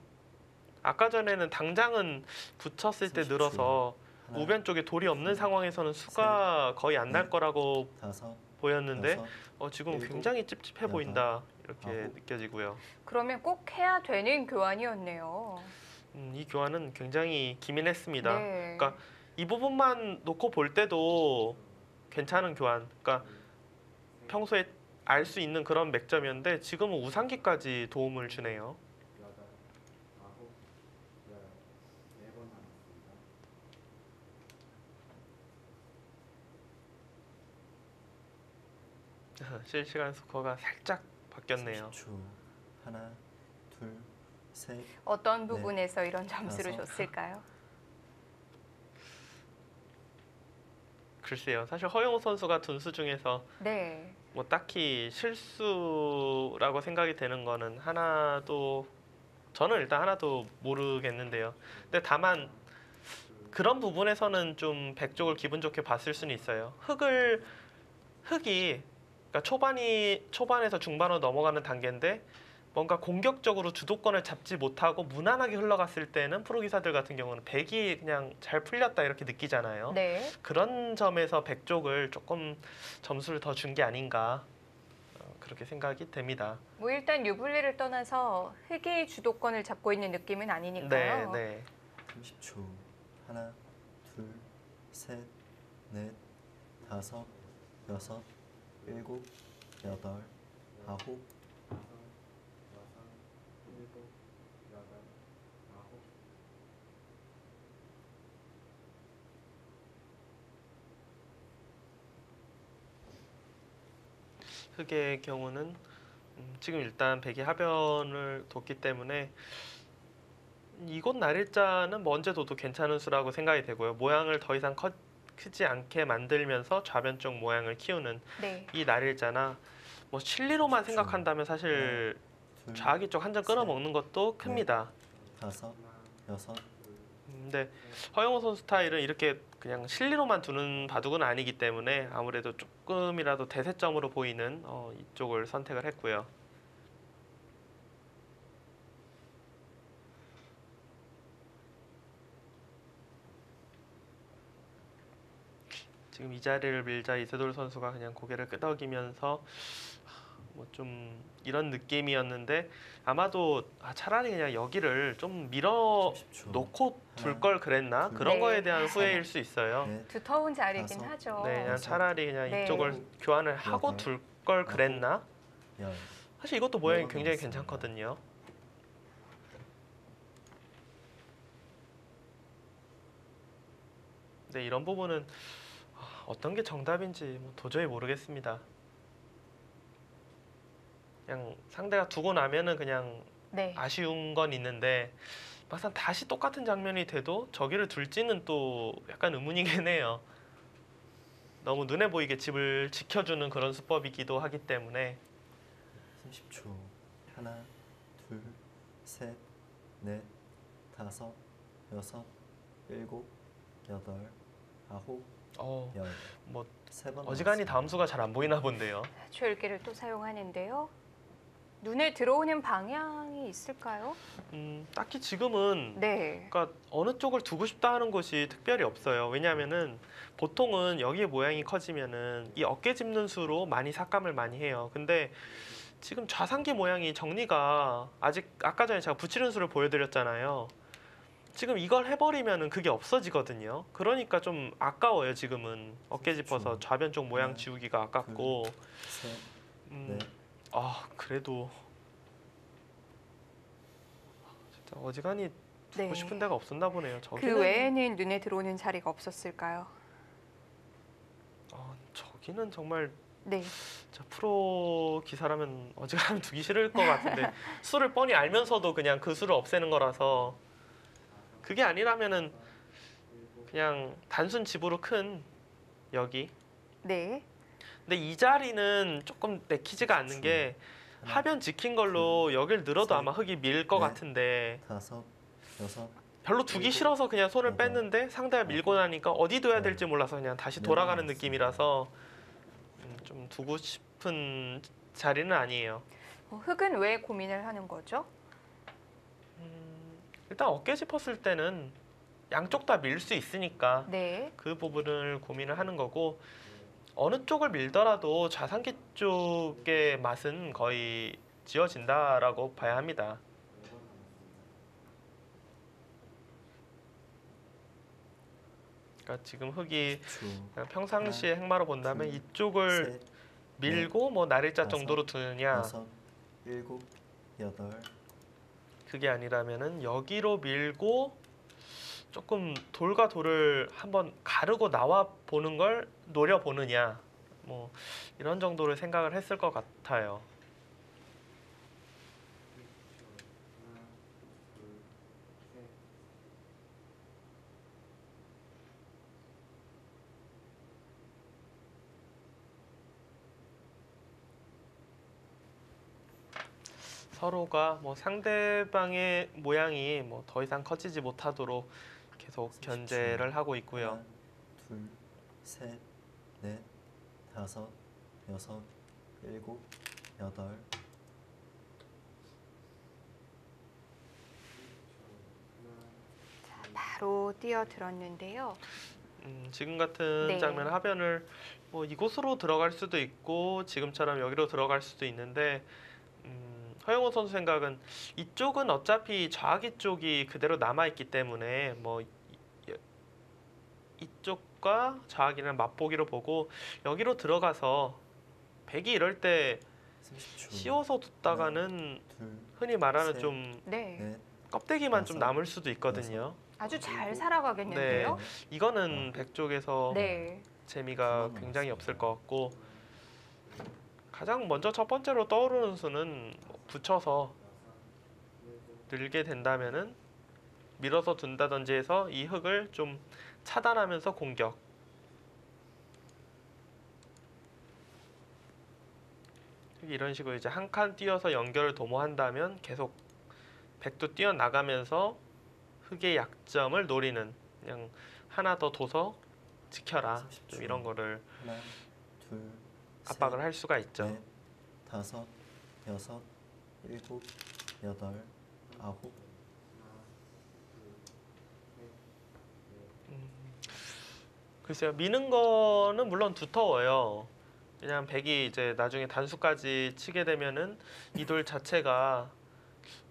아까 전에는 당장은 붙였을 때 늘어서 하나, 우변 쪽에 돌이 없는 상황에서는 수가 거의 안 날 거라고 다섯, 보였는데 여섯, 지금 일곱, 굉장히 찝찝해 보인다 이렇게 아홉. 느껴지고요. 그러면 꼭 해야 되는 교환이었네요. 이 교환은 굉장히 기민했습니다. 네. 그러니까 이 부분만 놓고 볼 때도 괜찮은 교환. 그러니까 평소에 알 수 있는 그런 맥점이었는데 지금은 우상기까지 도움을 주네요. 실시간 스코어가 살짝 바뀌었네요. 30초. 하나, 둘, 셋. 어떤 부분에서 이런 점수를 다섯. 줬을까요? 글쎄요. 사실 허영우 선수가 둔수 중에서 네. 뭐 딱히 실수라고 생각이 되는 거는 하나도 저는 일단 하나도 모르겠는데요. 근데 다만 그런 부분에서는 좀 백쪽을 기분 좋게 봤을 수는 있어요. 흑이 그러니까 초반에서 중반으로 넘어가는 단계인데 뭔가 공격적으로 주도권을 잡지 못하고 무난하게 흘러갔을 때는 프로 기사들 같은 경우는 백이 그냥 잘 풀렸다 이렇게 느끼잖아요. 네. 그런 점에서 백쪽을 조금 점수를 더 준 게 아닌가 그렇게 생각이 됩니다. 일단 유불리를 떠나서 흑이 주도권을 잡고 있는 느낌은 아니니까요. 네. 30초. 하나, 둘, 셋, 넷, 다섯, 여섯, 일곱, 여덟, 아홉. 흑의 경우는 지금 일단 백이 하변을 뒀기 때문에 이곳 날일자는 뭐 언제 둬도 괜찮은 수라고 생각이 되고요. 모양을 더 이상 크지 않게 만들면서 좌변 쪽 모양을 키우는 네. 이 날일자나 뭐 실리로만 생각한다면 사실 둘, 좌하기 쪽 한 점 끊어먹는 것도 큽니다. 다섯, 여섯. 근데 허영우 선수 스타일은 이렇게 그냥 실리로만 두는 바둑은 아니기 때문에 아무래도 조금이라도 대세점으로 보이는 이쪽을 선택을 했고요. 지금 이 자리를 밀자 이세돌 선수가 그냥 고개를 끄덕이면서 뭐 좀 이런 느낌이었는데 아마도 차라리 그냥 여기를 좀 밀어 30초. 놓고 둘 걸 그랬나? 둘. 그런 네. 거에 대한 후회일 수 있어요. 넷, 두터운 자리긴 다섯. 하죠. 네, 그냥 여섯. 차라리 그냥 네. 이쪽을 교환을 하고 여덟. 둘 걸 그랬나? 열. 사실 이것도 모양이 여덟 굉장히 남았습니다. 괜찮거든요. 근데 이런 부분은 어떤 게 정답인지 뭐 도저히 모르겠습니다. 그냥 상대가 두고 나면은 그냥 네. 아쉬운 건 있는데 막상 다시 똑같은 장면이 돼도 저기를 둘지는 또 약간 의문이긴 해요. 너무 눈에 보이게 집을 지켜주는 그런 수법이기도 하기 때문에 30초. 하나, 둘, 셋, 넷, 다섯, 여섯, 일곱, 여덟, 아홉, 어, 열. 뭐 세 번 어지간히 남았습니다. 다음 수가 잘 안 보이나 본데요. 초읽기를 또 사용하는데요. 눈에 들어오는 방향이 있을까요? 딱히 지금은 네. 그러니까 어느 쪽을 두고 싶다 하는 것이 특별히 없어요. 왜냐하면은 보통은 여기의 모양이 커지면은 이 어깨 짚는 수로 많이 삭감을 많이 해요. 근데 지금 좌상기 모양이 정리가 아직 아까 전에 제가 붙이는 수를 보여드렸잖아요. 지금 이걸 해버리면은 그게 없어지거든요. 그러니까 좀 아까워요. 지금은 어깨 짚어서 좌변 쪽 모양 지우기가 아깝고. 셋, 음, 넷. 그래도 진짜 어지간히 두고 네. 싶은 데가 없었나 보네요. 그 저기는 외에는 눈에 들어오는 자리가 없었을까요? 저기는 정말 네. 진짜 프로 기사라면 어지간하면 두기 싫을 것 같은데 수를 뻔히 알면서도 그냥 그 수를 없애는 거라서 그게 아니라면은 그냥 단순 집으로 큰 여기. 네. 근데 이 자리는 조금 내키지가 않는 게 하변 지킨 걸로 여길 늘어도 아마 흙이 밀 것 넷. 같은데 다섯, 여섯. 별로 두기 싫어서 그냥 손을 여덟. 뺐는데 상대가 밀고 나니까 어디 둬야 될지 몰라서 그냥 다시 돌아가는 느낌이라서 좀 두고 싶은 자리는 아니에요. 흙은 왜 고민을 하는 거죠? 일단 어깨 짚었을 때는 양쪽 다 밀 수 있으니까 네. 그 부분을 고민을 하는 거고 어느 쪽을 밀더라도 좌상기 쪽의 맛은 거의 지워진다라고 봐야 합니다. 그러니까 지금 흙이 그냥 평상시에 행마로 본다면 이쪽을 셋, 밀고 뭐 날일자 다섯, 정도로 두느냐 여섯, 일곱, 여덟. 그게 아니라면은 여기로 밀고 조금 돌과 돌을 한번 가르고 나와 보는 걸 노려보느냐 뭐 이런 정도를 생각을 했을 것 같아요. 서로가 뭐 상대방의 모양이 뭐 더 이상 커지지 못하도록 계속 견제를 하고 있고요. 하나, 둘, 셋, 넷, 다섯, 여섯, 일곱, 여덟. 바로 뛰어들었는데요. 지금 같은 네. 장면 하변을 뭐 이곳으로 들어갈 수도 있고 지금처럼 여기로 들어갈 수도 있는데 허영호 선수 생각은 이쪽은 어차피 좌기 쪽이 그대로 남아 있기 때문에 뭐 이쪽과 좌기는 맛보기로 보고 여기로 들어가서 백이 이럴 때 30초. 씌워서 뒀다가는 둘, 흔히 말하는 셋. 좀 네. 넷, 껍데기만 좀 다섯, 남을 수도 있거든요. 아주 잘 살아가겠는데요. 이거는 백 쪽에서 네. 재미가 굉장히 없을 것 같고 가장 먼저 첫 번째로 떠오르는 수는 붙여서 늘게 된다면은 밀어서 둔다든지 해서 이 흙을 좀 차단하면서 공격. 이런 식으로 이제 한 칸 띄어서 연결을 도모한다면 계속 백도 뛰어나가면서 흙의 약점을 노리는 그냥 하나 더 둬서 지켜라. 좀 이런 거를 하나, 둘, 압박을 셋, 할 수가 있죠. 넷, 다섯, 여섯, 일곱, 여덟, 아홉. 글쎄요, 미는 거는 물론 두터워요. 왜냐면 백이 이제 나중에 단수까지 치게 되면은 이 돌 자체가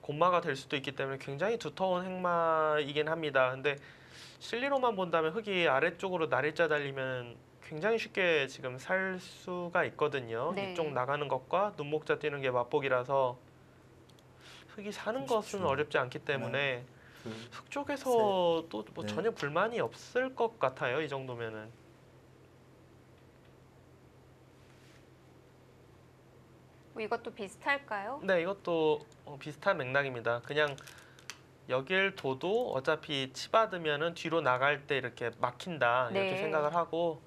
곤마가 될 수도 있기 때문에 굉장히 두터운 행마이긴 합니다. 근데 실리로만 본다면 흙이 아래쪽으로 날일자 달리면 굉장히 쉽게 지금 살 수가 있거든요. 네. 이쪽 나가는 것과 눈목자 뛰는 게 맛보기라서 흙이 사는 것은 30초. 어렵지 않기 때문에 둘, 흙 쪽에서 또 뭐 넷. 전혀 불만이 없을 것 같아요. 이 정도면은. 뭐 이것도 비슷할까요? 네, 이것도 비슷한 맥락입니다. 그냥 여길 둬도 어차피 치받으면은 뒤로 나갈 때 이렇게 막힌다 이렇게 네. 생각을 하고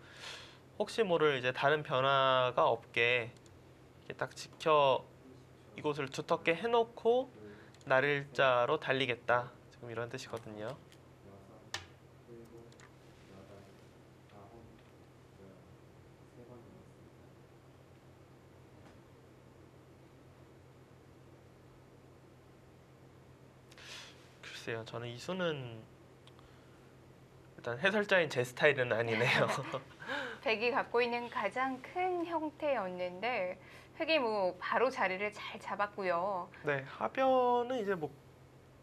혹시 모를 이제 다른 변화가 없게 이렇게 딱 지켜 이곳을 두텁게 해놓고 날일자로 달리겠다 지금 이런 뜻이거든요. 글쎄요, 저는 이 수는 일단 해설자인 제 스타일은 아니네요. 백이 갖고 있는 가장 큰 형태였는데 흑이 뭐 바로 자리를 잘 잡았고요. 네, 하변은 이제 뭐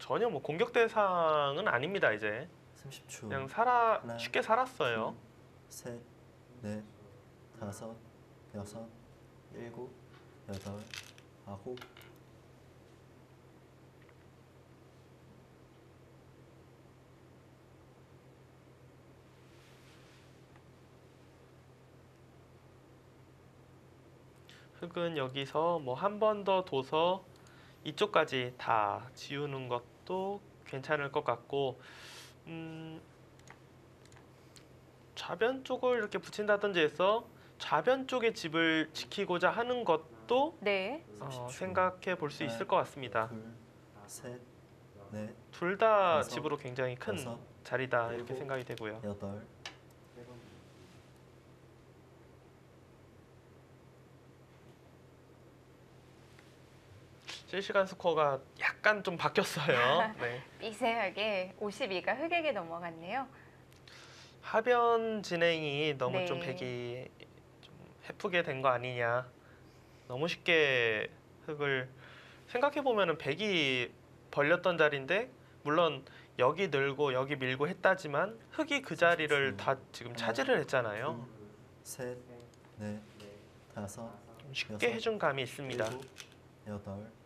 전혀 뭐 공격 대상은 아닙니다. 이제 30초. 그냥 하나, 쉽게 살았어요. 셋, 넷, 다섯, 여섯, 일곱, 여덟, 아홉. 흑은 여기서 뭐 한 번 더 둬서 이쪽까지 다 지우는 것도 괜찮을 것 같고, 좌변 쪽을 이렇게 붙인다든지 해서 좌변 쪽의 집을 지키고자 하는 것도 네. 생각해 볼 수 있을 것 같습니다. 둘, 셋, 넷, 둘 다 다섯, 집으로 굉장히 큰 여섯, 자리다 이렇게 일곱, 생각이 되고요. 여덟. 실시간 스코어가 약간 좀 바뀌었어요. 네. 미세하게 52가 흑에게 넘어갔네요. 하변 진행이 너무 네. 좀 백이 좀 해프게 된 거 아니냐. 너무 쉽게 흑을 생각해 보면은 백이 벌렸던 자리인데 물론 여기 늘고 여기 밀고 했다지만 흑이 그 자리를 다 지금 차지를 했잖아요. 셋, 넷, 다섯, 좀 쉽게 여섯, 해준 감이 있습니다. 일곱, 여덟.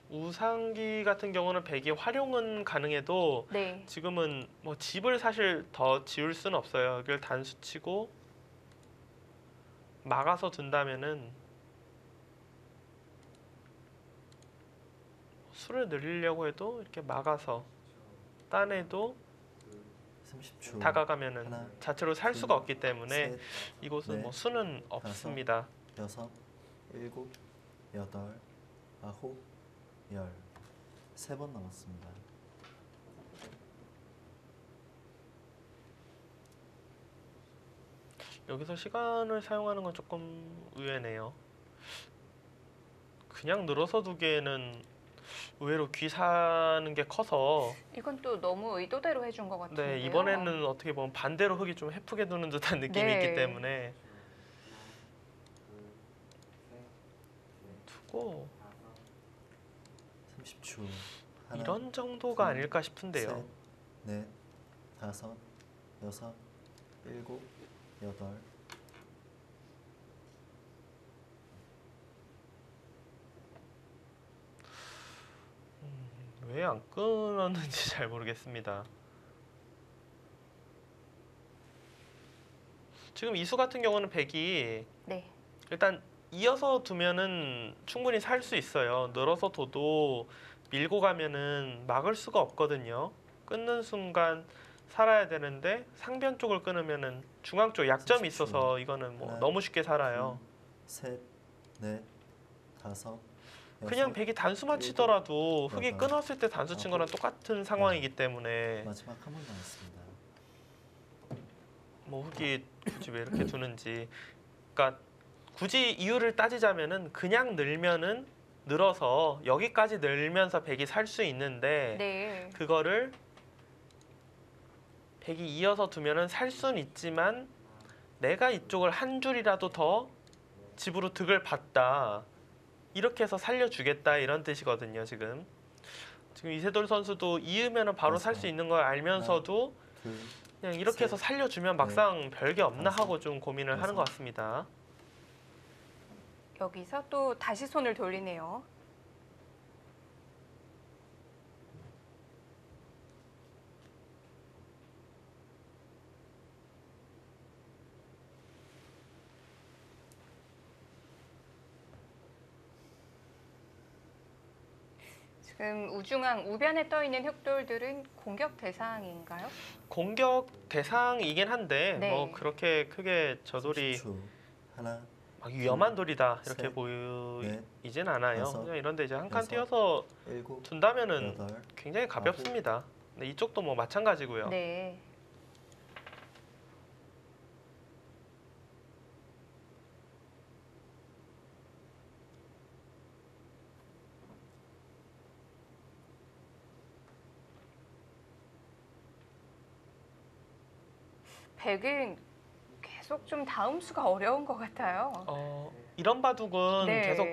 우상기 같은 경우는 백이 활용은 가능해도 네. 지금은 뭐 집을 사실 더 지울 수는 없어요. 여기를 단수 치고 막아서 둔다면은 수를 늘리려고 해도 이렇게 막아서 따내도 30초. 다가가면은 하나, 자체로 살 수가 없기 때문에 셋, 이곳은 넷, 뭐 수는 없습니다. 여섯, 일곱, 여덟, 아홉, 열. 3번 남았습니다. 여기서 시간을 사용하는 건 조금 의외네요. 그냥 늘어서 두기에는 의외로 귀 사는 게 커서 이건 또 너무 의도대로 해준 것 같은데요. 네, 이번에는 어떻게 보면 반대로 흑이 좀 해프게 두는 듯한 느낌이 네. 있기 때문에 두고 30초. 하나, 이런 정도가 둘, 아닐까 싶은데요. 셋, 넷, 다섯, 여섯, 일곱, 여덟. 왜 안 끊었는지 잘 모르겠습니다. 지금 이수 같은 경우는 백이 네. 일단 이어서 두면은 충분히 살 수 있어요. 늘어서 둬도 밀고 가면은 막을 수가 없거든요. 끊는 순간 살아야 되는데 상변 쪽을 끊으면은 중앙 쪽 약점이 있어서 이거는 뭐 하나, 너무 쉽게 살아요. 셋, 넷, 다섯, 그냥 여섯. 백이 단수만 치더라도 흑이 여덟, 끊었을 때 단수 친 거랑 똑같은 상황이기 때문에 마지막 한 번 남았습니다. 뭐 흑이 굳이 왜 이렇게 두는지, 그러니까 굳이 이유를 따지자면은 그냥 늘면은 늘어서 여기까지 늘면서 백이 살 수 있는데 네. 그거를 백이 이어서 두면은 살 수는 있지만 내가 이쪽을 한 줄이라도 더 집으로 득을 봤다, 이렇게 해서 살려주겠다 이런 뜻이거든요. 지금 이세돌 선수도 이으면은 바로 살 수 있는 걸 알면서도 둘, 그냥 이렇게 해서 셋, 살려주면 막상 별게 없나 다섯, 하고 좀 고민을 하는 것 같습니다. 여기서 또 다시 손을 돌리네요. 지금 우중앙 우변에 떠 있는 흑돌들은 공격 대상인가요? 공격 대상이긴 한데 네. 뭐 그렇게 크게 저돌이 30초. 하나, 막 위험한 돌이다 이렇게 셋, 보이진 않아요. 다섯, 그냥 이런데 이제 한 칸 여섯, 띄어서 일곱, 둔다면은 여덟. 굉장히 가볍습니다. 근데 이쪽도 뭐 마찬가지고요. 네. 백은 계속 좀 다음 수가 어려운 것 같아요. 이런 바둑은 네. 계속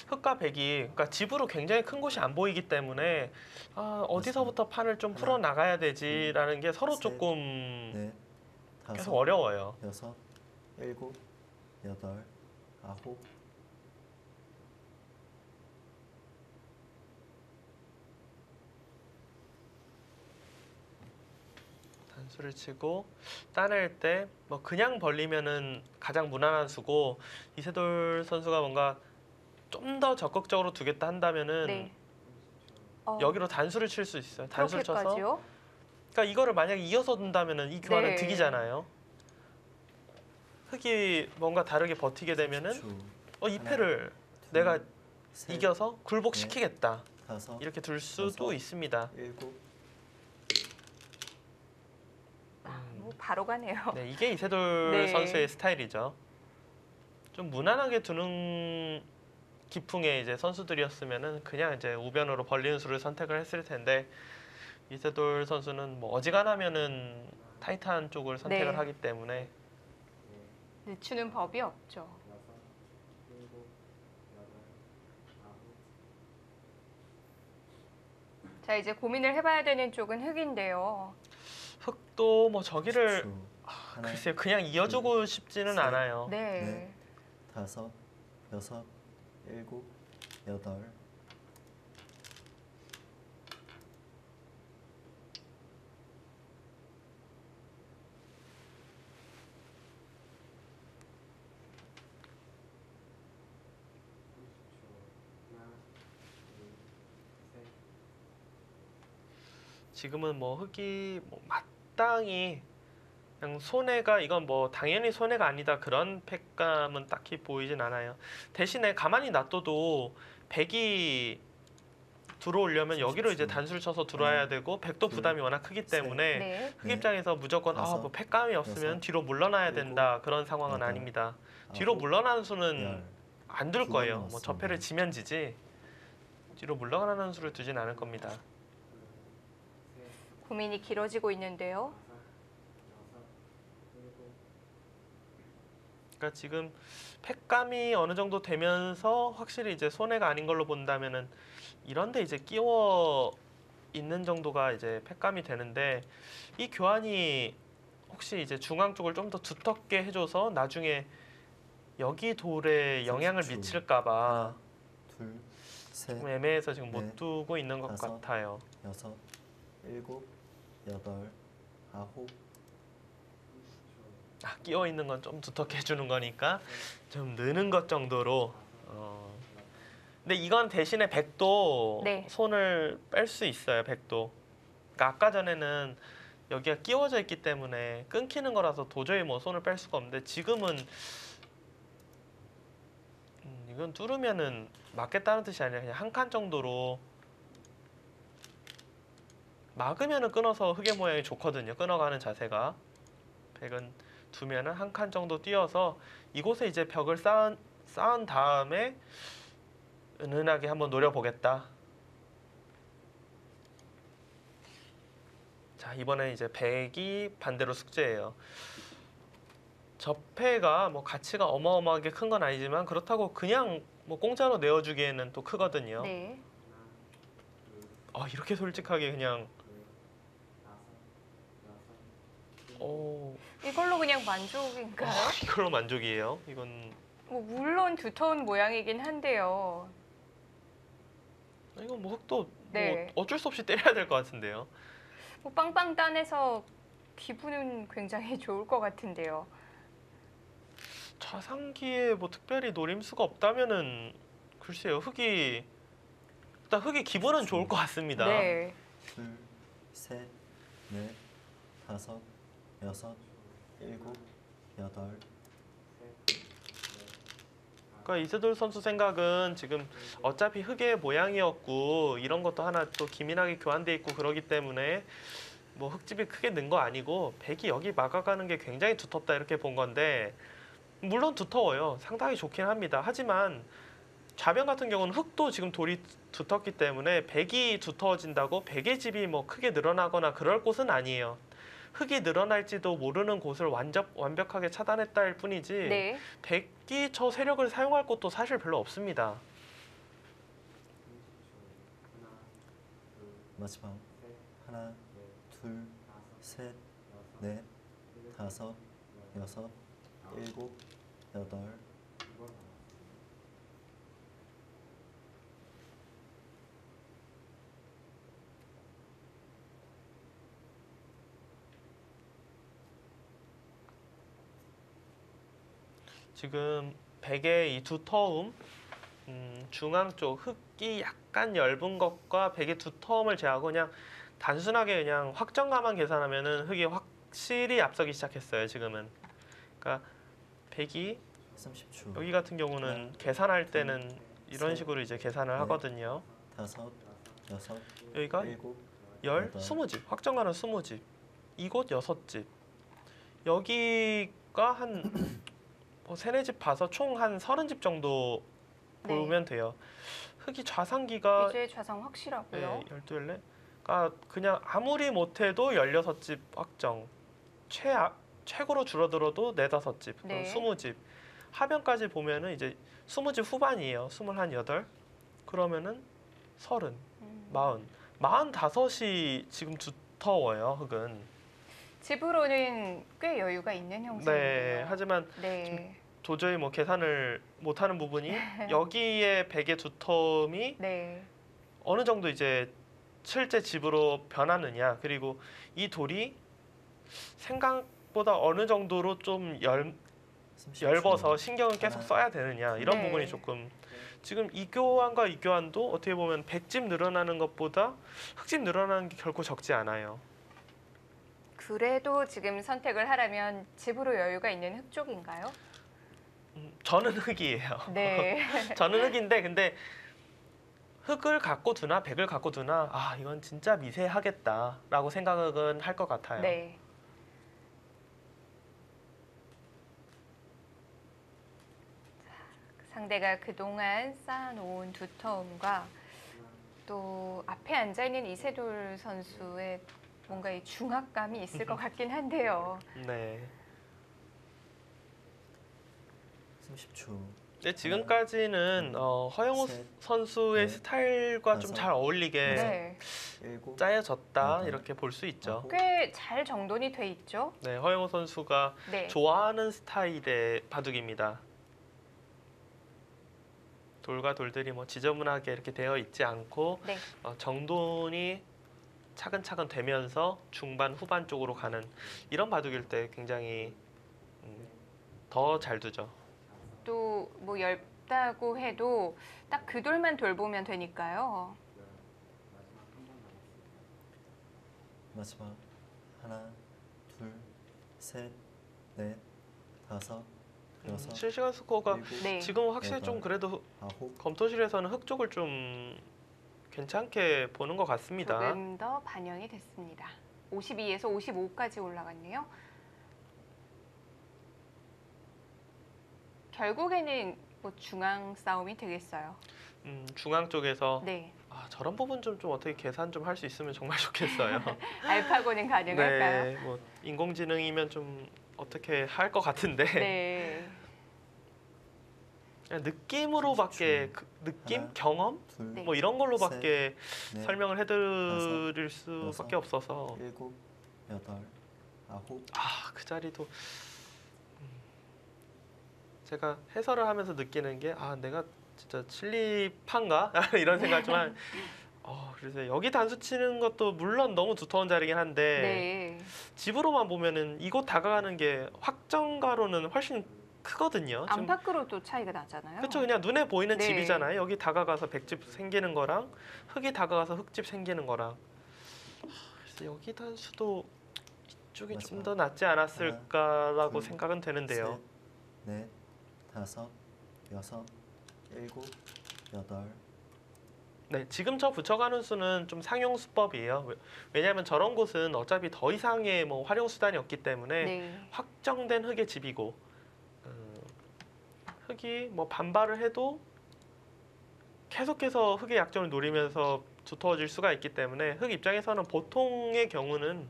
흑과 백이 그러니까 집으로 굉장히 큰 곳이 안 보이기 때문에 어디서부터 판을 좀 풀어 나가야 되지라는 게 서로 셋, 조금 넷, 다섯, 계속 어려워요. 여섯, 일곱, 여덟, 아홉, 단수를 치고 따낼 때 뭐 그냥 벌리면은 가장 무난한 수고 이세돌 선수가 뭔가 좀 더 적극적으로 두겠다 한다면은 네. 여기로 단수를 칠 수 있어요. 단수를 쳐서 그렇게까지요? 그러니까 이거를 만약에 이어서 둔다면은 이 교환은 네. 득이잖아요. 흑이 뭔가 다르게 버티게 되면은 주, 이 하나, 패를 둘, 내가 셋, 이겨서 굴복시키겠다. 다섯, 이렇게 둘 수도 여섯, 있습니다. 일곱, 뭐 바로 가네요. 네, 이게 이세돌 네. 선수의 스타일이죠. 좀 무난하게 두는 기풍의 이제 선수들이었으면은 그냥 이제 우변으로 벌리는 수를 선택을 했을 텐데 이세돌 선수는 뭐 어지간하면은 타이트한 쪽을 선택을 네. 하기 때문에 늦추는 법이 없죠. 자, 이제 고민을 해봐야 되는 쪽은 흑인데요. 흑도 뭐 저기를 주, 하나, 글쎄요 그냥 이어주고 싶지는 셋. 않아요. 네. 네. 다섯, 여섯, 일곱, 여덟, 지금은 뭐 흑이 뭐 마땅히 그냥 손해가 이건 뭐 당연히 손해가 아니다 그런 팩감은 딱히 보이진 않아요. 대신에 가만히 놔둬도 백이 들어오려면 여기로 이제 단수를 쳐서 들어와야 되고 백도 둘, 부담이 워낙 크기 때문에 네. 흑 입장에서 무조건 다섯, 뭐 팩감이 없으면 여섯, 뒤로 물러나야 일곱, 된다 그런 상황은 여덟, 아닙니다. 뒤로 아홉, 물러나는 수는 열. 안 둘 두 거예요. 번 뭐 넣었습니다. 저패를 지면 지지 뒤로 물러나는 수를 두진 않을 겁니다. 고민이 길어지고 있는데요. 그러니까 지금 팩감이 어느 정도 되면서 확실히 이제 손해가 아닌 걸로 본다면은 이런데 이제 끼워 있는 정도가 이제 팩감이 되는데 이 교환이 혹시 이제 중앙 쪽을 좀 더 두텁게 해줘서 나중에 여기 돌에 영향을 30초. 미칠까봐 둘, 셋, 좀 애매해서 지금 못 넷, 두고 있는 것 다섯. 같아요. 여섯, 일곱, 여덟, 아홉, 끼워 있는 건 좀 두텁게 해주는 거니까 좀 느는 것 정도로. 근데 이건 대신에 백도 네. 손을 뺄 수 있어요. 백도. 그러니까 아까 전에는 여기가 끼워져 있기 때문에 끊기는 거라서 도저히 뭐 손을 뺄 수가 없는데 지금은 이건 뚫으면은 막겠다는 뜻이 아니라 그냥 한 칸 정도로 막으면은 끊어서 흑의 모양이 좋거든요. 끊어가는 자세가. 백은 두면은 한 칸 정도 띄어서 이곳에 이제 벽을 쌓은 다음에 은은하게 한번 노려보겠다. 자, 이번에 이제 백이 반대로 숙제예요. 저패가 뭐 가치가 어마어마하게 큰 건 아니지만 그렇다고 그냥 뭐 공짜로 내어주기에는 또 크거든요. 네. 이렇게 솔직하게 그냥 이걸로 그냥 만족인가요? 이걸로 만족이에요. 이건 뭐 물론 두터운 모양이긴 한데요. 이건 뭐 흑도 네. 뭐 어쩔 수 없이 때려야 될 것 같은데요. 뭐 빵빵 따내서 기분은 굉장히 좋을 것 같은데요. 자상기에 뭐 특별히 노림수가 없다면은 글쎄요. 일단 흑이 기분은 좋을 것 같습니다. 네. 둘, 셋, 넷, 다섯, 여섯, 일곱, 여덟, 그러니까 이세돌 선수 생각은 지금 어차피 흑의 모양이었고 이런 것도 하나 또 기민하게 교환돼 있고 그러기 때문에 뭐 흑집이 크게 는 거 아니고 백이 여기 막아가는 게 굉장히 두텁다 이렇게 본 건데 물론 두터워요. 상당히 좋긴 합니다. 하지만 좌변 같은 경우는 흑도 지금 돌이 두텁기 때문에 백이 두터워진다고 백의 집이 뭐 크게 늘어나거나 그럴 곳은 아니에요. 흙이 늘어날지도 모르는 곳을 완벽하게 차단했다 할 뿐이지 네. 백이 저 세력을 사용할 곳도 사실 별로 없습니다. 마지막 하나, 둘, 셋, 넷, 다섯, 여섯, 일곱, 여덟. 지금 백의 이 두터움, 중앙 쪽 흙이 약간 엷은 것과 백의 두터움을 제하고 그냥 단순하게 그냥 확정가만 계산하면은 흙이 확실히 앞서기 시작했어요. 지금은. 그러니까 백이 30초. 여기 같은 경우는 계산할 때는 이런 식으로 이제 계산을 하거든요. 다섯, 여섯, 여기가 일곱, 열, 여덟. 20집, 확정가는 20집, 이곳 6집, 여기가 한 뭐 3, 4집 봐서 총 한 30집 정도 네. 보면 돼요. 흙이 좌상기가 이제 좌상 확실하고요. 12, 14가 그냥 아무리 못해도 16집 확정, 최고로 줄어들어도 4, 5집, 네. 20집, 하변까지 보면은 이제 20집 후반이에요. 28, 그러면은 30, 40, 45이 지금 두터워요. 흙은. 집으로는 꽤 여유가 있는 형상이에요. 네, 하지만 네. 도저히 뭐 계산을 못하는 부분이 여기에 백의 두터움이 네. 어느 정도 이제 실제 집으로 변하느냐, 그리고 이 돌이 생각보다 어느 정도로 좀 30초. 엷어서 신경을 계속 하나. 써야 되느냐, 이런 네. 부분이 조금 지금 이 교환과 이 교환도 어떻게 보면 100집 늘어나는 것보다 흙집 늘어나는 게 결코 적지 않아요. 그래도 지금 선택을 하라면 집으로 여유가 있는 흙 쪽인가요? 저는 흙이에요. 네. 저는 흙인데 근데 흙을 갖고 두나 백을 갖고 두나 이건 진짜 미세하겠다라고 생각은 할 것 같아요. 네. 상대가 그동안 쌓아놓은 두터움과 또 앞에 앉아있는 이세돌 선수의 뭔가 이 중압감이 있을 것 같긴 한데요. 네. 30초. 근데 지금까지는 허영우 셋, 선수의 넷, 스타일과 좀 다섯, 잘 어울리게 네. 일곱, 짜여졌다 여덟, 이렇게 볼 수 있죠. 아홉. 꽤 잘 정돈이 돼 있죠. 네, 허영우 선수가 네. 좋아하는 스타일의 바둑입니다. 돌과 돌들이 뭐 지저분하게 이렇게 되어 있지 않고 네. 정돈이 차근차근 되면서 중반 후반 쪽으로 가는 이런 바둑일 때 굉장히 더 잘 두죠. 또 뭐 얇다고 해도 딱 그 돌만 돌보면 되니까요. 마지막 하나, 둘, 셋, 넷, 다섯, 여섯, 실시간 스코어가 일곱, 네. 지금 확실히 여덟, 좀 그래도 아홉. 검토실에서는 흙 쪽을 좀 괜찮게 보는 것 같습니다. 조금 더 반영이 됐습니다. 52에서 55까지 올라갔네요. 결국에는 뭐 중앙 싸움이 되겠어요. 중앙 쪽에서 네. 저런 부분 좀 어떻게 계산 좀 할 수 있으면 정말 좋겠어요. 알파고는 가능할까요? 네, 뭐 인공지능이면 좀 어떻게 할 것 같은데 네. 그냥 느낌으로밖에 느낌, 하나, 경험 둘, 네. 뭐 이런 걸로밖에 넷, 설명을 해드릴 수밖에 여섯, 없어서 일곱, 여덟, 아홉. 그 자리도 제가 해설을 하면서 느끼는 게 내가 진짜 칠리판가 이런 생각 좀 한. 그래서 여기 단수 치는 것도 물론 너무 두터운 자리긴 한데 네. 집으로만 보면은 이곳 다가가는 게 확정가로는 훨씬 크거든요. 지금 안팎으로도 차이가 나잖아요. 그렇죠. 그냥 눈에 보이는 네. 집이잖아요. 여기 다가가서 백집 생기는 거랑 흙이 다가가서 흙집 생기는 거랑. 그래서 여기 단수도 이쪽이 좀 맞아요. 더 낫지 않았을까라고 둘, 생각은 되는데요. 셋, 넷, 다섯, 여섯, 일곱, 여덟. 네, 지금 저 붙여가는 수는 좀 상용 수법이에요. 왜냐하면 저런 곳은 어차피 더 이상의 뭐 활용 수단이 없기 때문에 네. 확정된 흙의 집이고 흙이 뭐 반발을 해도 계속해서 흙의 약점을 노리면서 두터워질 수가 있기 때문에 흙 입장에서는 보통의 경우는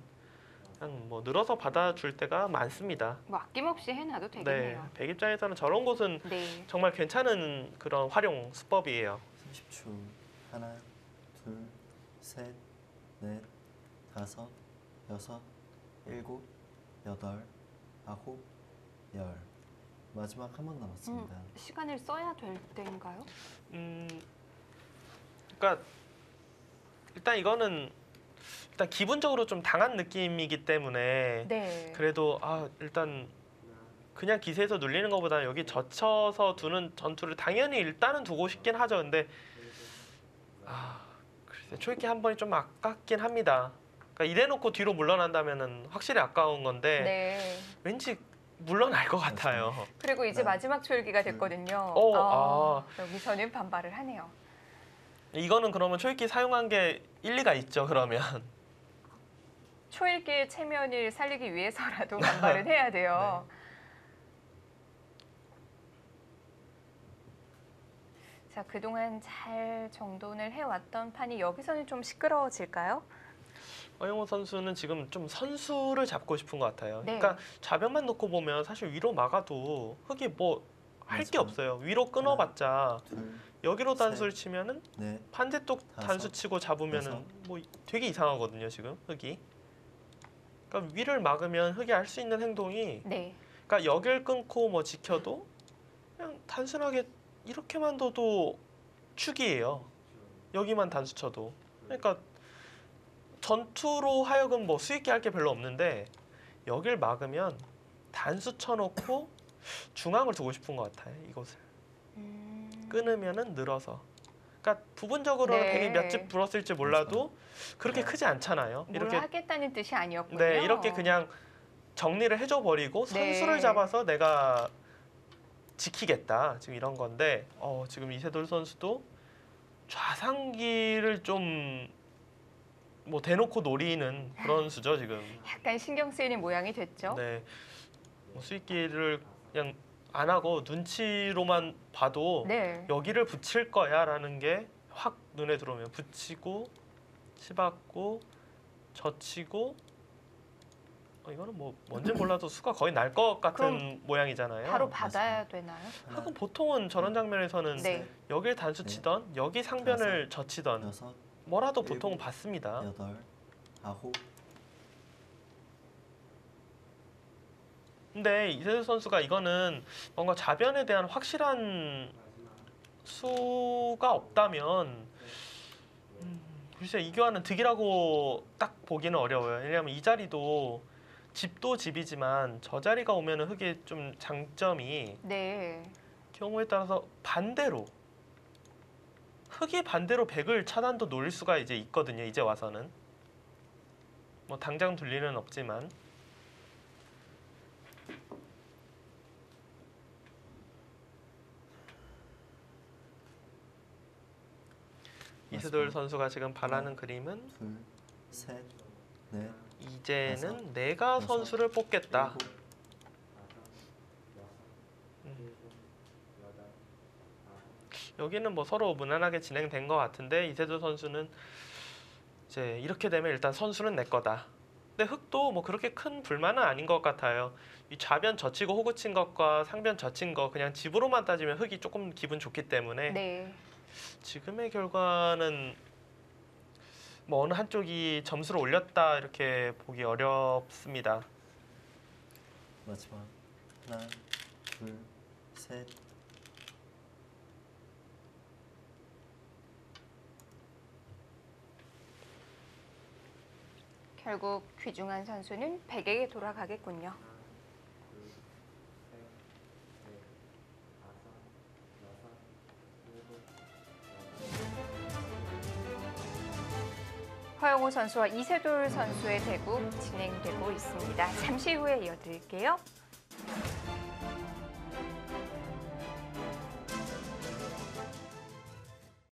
그냥 뭐 늘어서 받아줄 때가 많습니다. 뭐 아낌없이 해놔도 네, 되겠네요. 백 입장에서는 저런 곳은 네. 정말 괜찮은 그런 활용 수법이에요. 30초. 하나, 둘, 셋, 넷, 다섯, 여섯, 일곱, 여덟, 아홉, 열. 마지막 한 번 남았습니다. 시간을 써야 될 때인가요? 그러니까 일단 이거는 일단 기분적으로 좀 당한 느낌이기 때문에 네. 그래도 일단 그냥 기세에서 눌리는 것보다 여기 젖혀서 두는 전투를 당연히 일단은 두고 싶긴 하죠. 근데 글쎄 초읽기 한 번이 좀 아깝긴 합니다. 그러니까 이래놓고 뒤로 물러난다면은 확실히 아까운 건데 네. 왠지 물러날 것 같아요. 그리고 이제 네. 마지막 초읽기가 됐거든요. 여기서는 반발을 하네요. 이거는 그러면 초읽기 사용한 게 일리가 있죠. 그러면 초읽기의 체면을 살리기 위해서라도 반발을 해야 돼요. 자, 그동안 잘 정돈을 해왔던 판이 여기서는 좀 시끄러워질까요? 허영호 선수는 지금 좀 선수를 잡고 싶은 것 같아요. 네. 그러니까 좌변만 놓고 보면 사실 위로 막아도 흙이 뭐 할 게 없어요. 위로 끊어봤자 둘, 여기로 셋, 단수를 치면은 넷, 반대쪽 다섯, 단수 치고 잡으면은 여섯. 뭐 되게 이상하거든요. 지금 흙이. 그러니까 위를 막으면 흙이 할 수 있는 행동이 네. 그러니까 여길 끊고 뭐 지켜도 그냥 단순하게 이렇게만 둬도 축이에요. 여기만 단수 쳐도. 그러니까 전투로 하여금 뭐 수익기 할 게 별로 없는데 여길 막으면 단수 쳐놓고 중앙을 두고 싶은 것 같아요. 이곳을. 끊으면은 늘어서. 그러니까 부분적으로는 네. 백이 몇 집 불었을지 몰라도 그렇게 크지 않잖아요. 뭘 이렇게 하겠다는 뜻이 아니었군요. 네, 이렇게 그냥 정리를 해줘 버리고 네. 선수를 잡아서 내가 지키겠다. 지금 이런 건데 지금 이세돌 선수도 좌상기를 좀 뭐 대놓고 노리는 그런 수죠 지금. 약간 신경 쓰이는 모양이 됐죠. 네, 뭐 수익기를 그냥 안 하고 눈치로만 봐도 네. 여기를 붙일 거야라는 게 확 눈에 들어오면 붙이고 치받고 젖히고 이거는 뭐 뭔지 몰라도 수가 거의 날 것 같은 그럼 모양이잖아요. 바로 받아야 되나요? 하나, 그럼 보통은 저런 장면에서는 네. 여길 단수 치던 여기 상변을 젖히던 여섯, 뭐라도 보통은 일곱, 받습니다. 여덟, 아홉. 근데 이세돌 선수가 이거는 뭔가 좌변에 대한 확실한 수가 없다면 글쎄 이 교환은 득이라고 딱 보기는 어려워요. 왜냐하면 이 자리도 집도 집이지만 저 자리가 오면은 흙의 좀 장점이 네. 경우에 따라서 반대로 흙이 반대로 백을 차단도 노릴 수가 이제 있거든요. 이제 와서는 뭐 당장 둘 리는 없지만 이세돌 선수가 지금 바라는 그림은 둘, 셋, 넷, 이제는 내가 여섯, 선수를 뽑겠다. 일곱, 여기는 뭐 서로 무난하게 진행된 것 같은데 이세돌 선수는 이제 이렇게 되면 일단 선수는 내 거다. 근데 흙도 뭐 그렇게 큰 불만은 아닌 것 같아요. 이 좌변 젖히고 호구 친 것과 상변 젖힌 거 그냥 집으로만 따지면 흙이 조금 기분 좋기 때문에 네. 지금의 결과는 뭐 어느 한쪽이 점수를 올렸다 이렇게 보기 어렵습니다. 마지막 하나, 둘, 셋. 결국 귀중한 선수는 백에게 돌아가겠군요. 허영호 선수와 이세돌 선수의 대국 진행되고 있습니다. 잠시 후에 이어드릴게요.